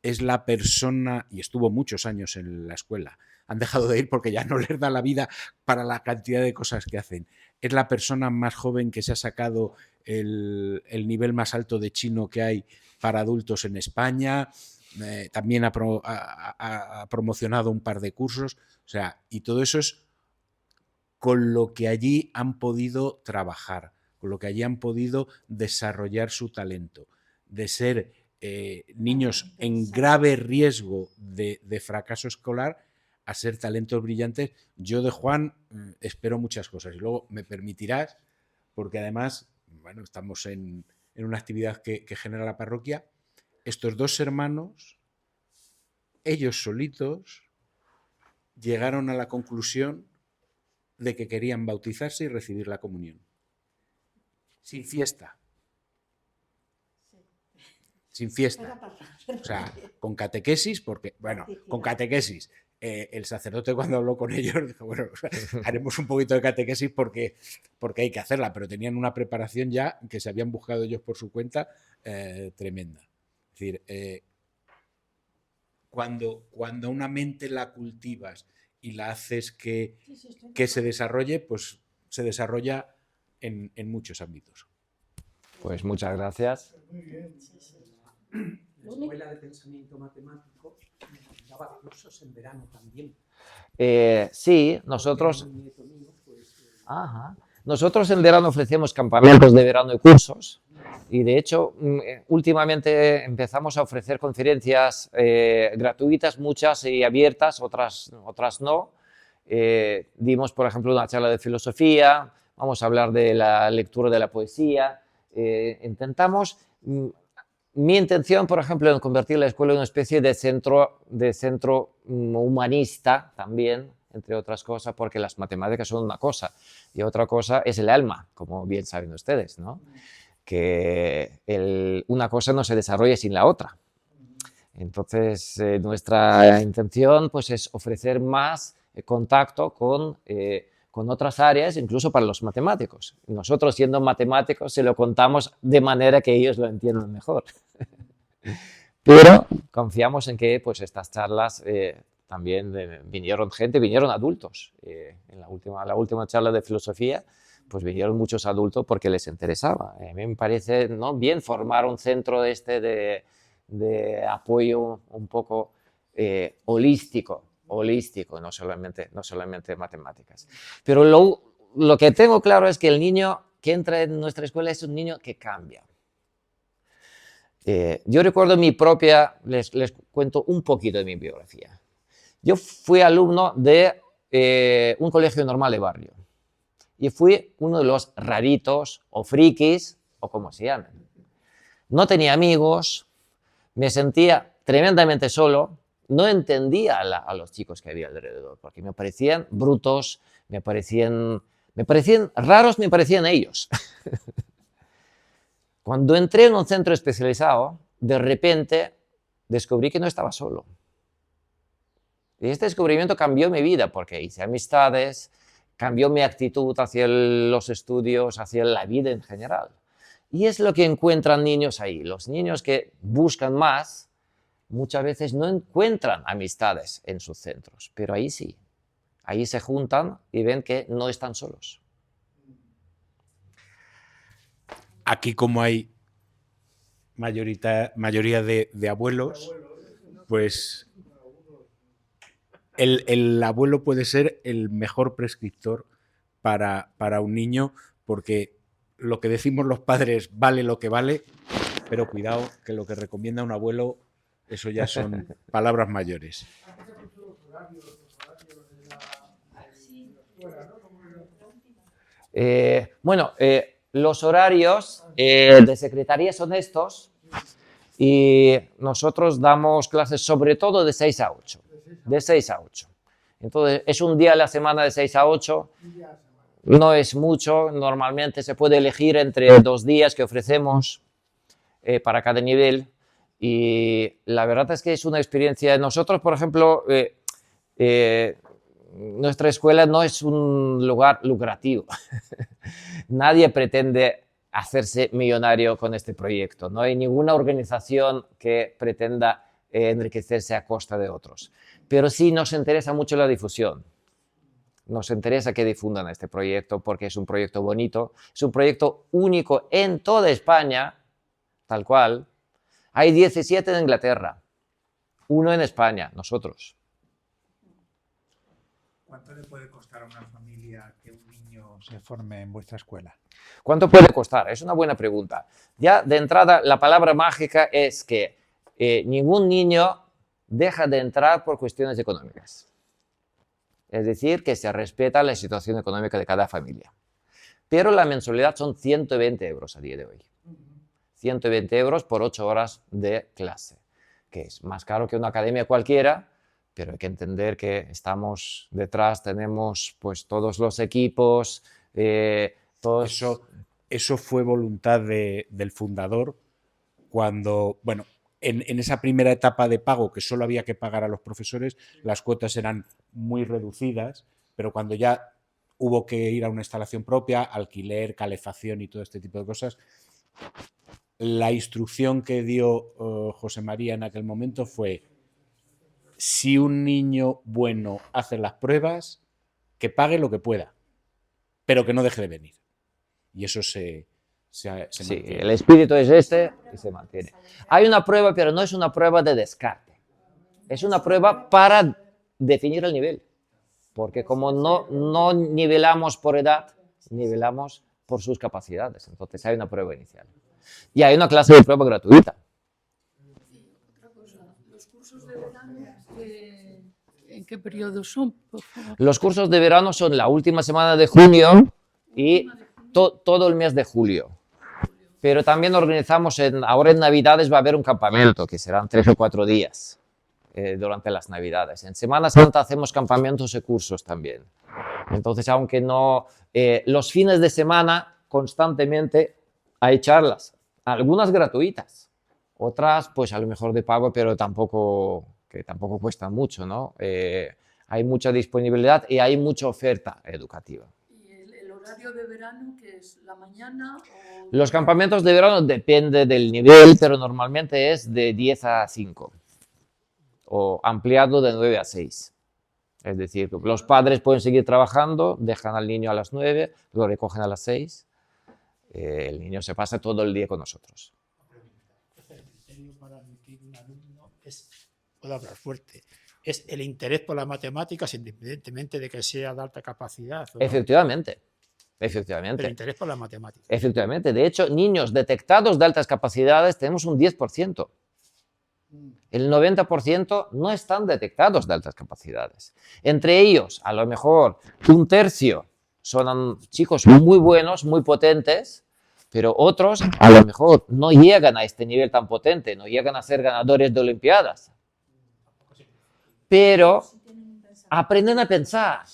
es la persona, y estuvo muchos años en la escuela, han dejado de ir porque ya no les da la vida para la cantidad de cosas que hacen. Es la persona más joven que se ha sacado el nivel más alto de chino que hay para adultos en España. También ha promocionado un par de cursos. O sea, y todo eso es con lo que allí han podido trabajar, con lo que allí han podido desarrollar su talento, de ser niños en grave riesgo de fracaso escolar a ser talentos brillantes. Yo de Juan espero muchas cosas y luego me permitirás, porque además, bueno, estamos en una actividad que genera la parroquia, estos 2 hermanos, ellos solitos, llegaron a la conclusión de que querían bautizarse y recibir la comunión. Sin fiesta. Sin fiesta. O sea, con catequesis, porque, bueno, con catequesis. El sacerdote, cuando habló con ellos, dijo, bueno, haremos un poquito de catequesis porque hay que hacerla, pero tenían una preparación ya que se habían buscado ellos por su cuenta tremenda. Es decir, cuando una mente la cultivas y la haces que se desarrolle, pues se desarrolla en muchos ámbitos. Pues muchas gracias. Muy bien. La Escuela de Pensamiento Matemático daba cursos en verano también. Sí, nosotros... Ajá. Nosotros en verano ofrecemos campamentos de verano y cursos. Y de hecho, últimamente empezamos a ofrecer conferencias gratuitas, muchas y abiertas, otras no. Dimos, por ejemplo, una charla de filosofía, vamos a hablar de la lectura de la poesía. Intentamos, mi intención, por ejemplo, en convertir la escuela en una especie de centro humanista también, entre otras cosas, porque las matemáticas son una cosa y otra cosa es el alma, como bien saben ustedes, ¿no? Que una cosa no se desarrolla sin la otra. Entonces, nuestra intención pues, es ofrecer más contacto con otras áreas, incluso para los matemáticos. Nosotros, siendo matemáticos, se lo contamos de manera que ellos lo entiendan mejor. Pero confiamos en que pues, estas charlas también vinieron adultos. En la última charla de filosofía, pues vinieron muchos adultos porque les interesaba. A mí me parece, ¿no?, bien formar un centro de apoyo un poco holístico, no solamente matemáticas. Pero lo que tengo claro es que el niño que entra en nuestra escuela es un niño que cambia. Yo recuerdo les cuento un poquito de mi biografía. Yo fui alumno de un colegio normal de barrio. Y fui uno de los raritos o frikis, o como se llamen. No tenía amigos, me sentía tremendamente solo, no entendía a los chicos que había alrededor, porque me parecían brutos, me parecían raros, me parecían ellos. Cuando entré en un centro especializado, de repente descubrí que no estaba solo. Y este descubrimiento cambió mi vida, porque hice amistades, cambió mi actitud hacia los estudios, hacia la vida en general. Y es lo que encuentran niños ahí. Los niños que buscan más, muchas veces no encuentran amistades en sus centros, pero ahí sí. Ahí se juntan y ven que no están solos. Aquí, como hay mayoría de abuelos, pues el abuelo puede ser el mejor prescriptor para un niño, porque lo que decimos los padres vale lo que vale, pero cuidado, que lo que recomienda un abuelo, eso ya son palabras mayores. Los horarios de secretaría son estos, y nosotros damos clases sobre todo de 6 a 8. De 6 a 8. Entonces, es un día a la semana de 6 a 8. No es mucho, normalmente se puede elegir entre 2 días que ofrecemos para cada nivel. Y la verdad es que es una experiencia. Nosotros, por ejemplo, nuestra escuela no es un lugar lucrativo. Nadie pretende hacerse millonario con este proyecto. No hay ninguna organización que pretenda enriquecerse a costa de otros. Pero sí nos interesa mucho la difusión. Nos interesa que difundan este proyecto porque es un proyecto bonito, es un proyecto único en toda España, tal cual. Hay 17 en Inglaterra, 1 en España, nosotros. ¿Cuánto le puede costar a una familia que un niño se forme en vuestra escuela? ¿Cuánto puede costar? Es una buena pregunta. Ya de entrada, la palabra mágica es que ningún niño deja de entrar por cuestiones económicas. Es decir, que se respeta la situación económica de cada familia. Pero la mensualidad son 120 euros a día de hoy. 120 euros por 8 horas de clase, que es más caro que una academia cualquiera, pero hay que entender que estamos detrás, tenemos pues todos los equipos, todos... Eso fue voluntad del fundador cuando, bueno, en esa primera etapa de pago, que solo había que pagar a los profesores, las cuotas eran muy reducidas, pero cuando ya hubo que ir a una instalación propia, alquiler, calefacción y todo este tipo de cosas, la instrucción que dio José María en aquel momento fue: si un niño bueno hace las pruebas, que pague lo que pueda, pero que no deje de venir. Y eso se mantiene. El espíritu es este y se mantiene. Hay una prueba, pero no es una prueba de descarte. Es una prueba para definir el nivel. Porque como no nivelamos por edad, nivelamos por sus capacidades. Entonces hay una prueba inicial. Y hay una clase de prueba gratuita. Otra cosa, los cursos de verano, ¿en qué periodo son, por favor? Los cursos de verano son la última semana de junio y todo el mes de julio. Pero también organizamos, ahora en Navidades va a haber un campamento, que serán 3 o 4 días durante las Navidades. En Semana Santa hacemos campamentos y cursos también. Entonces, aunque no, los fines de semana constantemente hay charlas, algunas gratuitas, otras pues a lo mejor de pago, pero tampoco cuestan mucho, ¿no? Hay mucha disponibilidad y hay mucha oferta educativa. ¿Y el horario de verano, que es la mañana? Los campamentos de verano depende del nivel, pero normalmente es de 10 a 5 o ampliado de 9 a 6. Es decir, los padres pueden seguir trabajando, dejan al niño a las 9, lo recogen a las 6. El niño se pasa todo el día con nosotros. El criterio para admitir un alumno es, puedo hablar fuerte, es el interés por las matemáticas, independientemente de que sea de alta capacidad. ¿O no? Efectivamente. El interés por las matemáticas. Efectivamente. De hecho, niños detectados de altas capacidades tenemos un 10%. El 90% no están detectados de altas capacidades. Entre ellos, a lo mejor un tercio son chicos muy buenos, muy potentes, Pero otros a lo mejor no llegan a este nivel tan potente, no llegan a ser ganadores de Olimpiadas. Pero aprenden a pensar,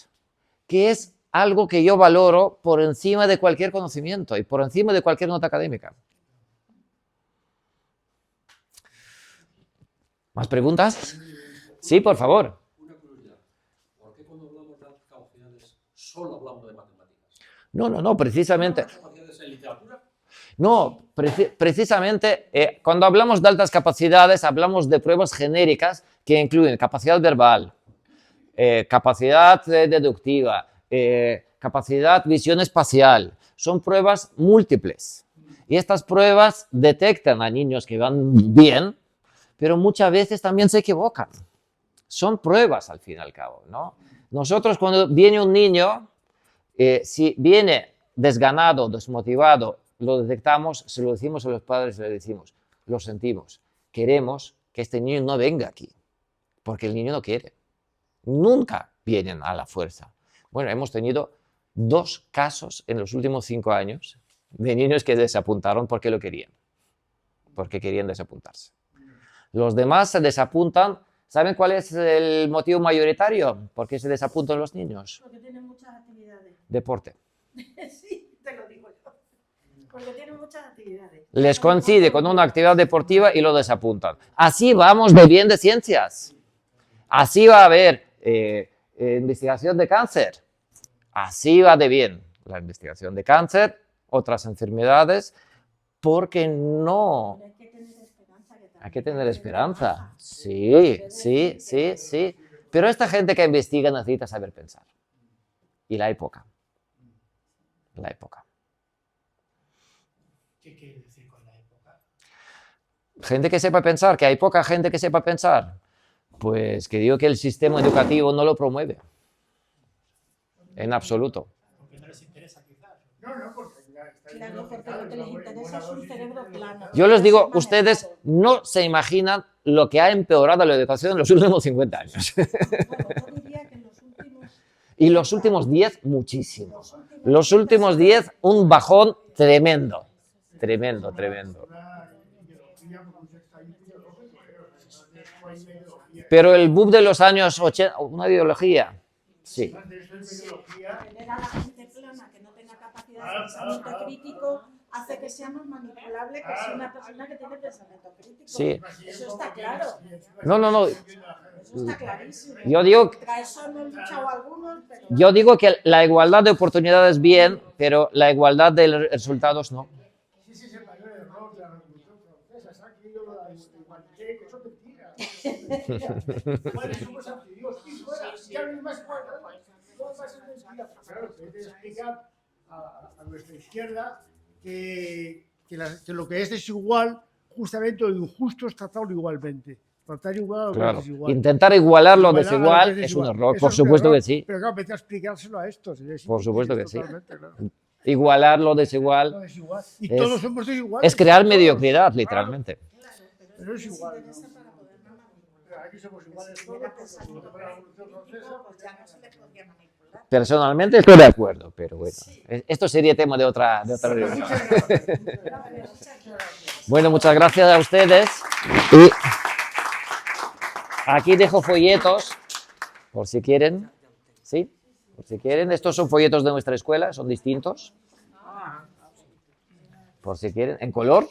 que es algo que yo valoro por encima de cualquier conocimiento y por encima de cualquier nota académica. ¿Más preguntas? Sí, por favor. Una curiosidad. ¿Por qué cuando hablamos de altas capacidades solo hablamos de matemáticas? No, precisamente. ¿Altas capacidades en literatura? No, precisamente cuando hablamos de altas capacidades hablamos de pruebas genéricas que incluyen capacidad verbal, capacidad deductiva, capacidad visión espacial. Son pruebas múltiples. Y estas pruebas detectan a niños que van bien, pero muchas veces también se equivocan. Son pruebas al fin y al cabo, ¿no? Nosotros cuando viene un niño, si viene desganado, desmotivado, lo detectamos, se lo decimos a los padres, le decimos, lo sentimos, queremos que este niño no venga aquí, porque el niño no quiere. Nunca vienen a la fuerza. Bueno, hemos tenido 2 casos en los últimos 5 años de niños que desapuntaron porque lo querían, porque querían desapuntarse. Los demás se desapuntan. ¿Saben cuál es el motivo mayoritario? ¿Por qué se desapuntan los niños? Porque tienen muchas actividades. Deporte. Sí, te lo digo yo. Porque tienen muchas actividades. Les coincide con una actividad deportiva y lo desapuntan. Así vamos de bien de ciencias. Así va a haber investigación de cáncer. Así va de bien la investigación de cáncer, otras enfermedades, porque no... Hay que tener esperanza. Sí. Pero esta gente que investiga necesita saber pensar. Y la época. ¿Qué quiere decir con la época? Gente que sepa pensar, que hay poca gente que sepa pensar. Pues que digo que el sistema educativo no lo promueve. En absoluto. Porque no les interesa quizás. Claro, porque lo que les interesa es un cerebro plano. Yo les digo, ustedes no se imaginan lo que ha empeorado la educación en los últimos 50 años. Bueno, yo diría que en los últimos... Y los últimos 10, muchísimo. Los últimos 10, un bajón tremendo. Tremendo. Pero el boom de los años 80, una ideología, sí. Tener a la gente plana que no tenga capacidad de pensamiento crítico hace que sea más manipulable que si una persona que tiene pensamiento crítico. Sí. Eso está claro. No. Eso está clarísimo. Yo digo, Contra eso no han luchado algunos, pero... yo digo que la igualdad de oportunidades bien, pero la igualdad de resultados no. Ese es el mayor error de la Revolución Francesa. Se ha creído lo de la igualdad, que eso es mentira. Iguales somos ante Dios. Y fuera, ya no hay más igualdad. ¿Cómo va a ser mentira? Claro, hay que explicar a nuestra izquierda que lo que es desigual, justamente lo injusto es tratarlo igualmente. Tratar igual a lo que Claro. es desigual. Intentar igualar lo Igualar a desigual que es un desigual. error, Eso por es un supuesto error, que sí. Pero claro, vete a explicárselo a estos. Por supuesto que sí. Totalmente, claro. Igualar lo Lo desigual desigual. Y Es- todos somos desiguales. es crear todos. mediocridad, Claro, literalmente. pero es igual, ¿no? Pero aquí somos iguales todos, porque como fue la Revolución Francesa, Pues ya no se les podría manipular. Personalmente estoy de acuerdo, pero bueno, esto sería tema de otra reunión. Bueno, muchas gracias a ustedes. Y aquí dejo folletos, por si quieren. ¿Sí? Por si quieren. Estos son folletos de nuestra escuela, son distintos. Por si quieren, en color.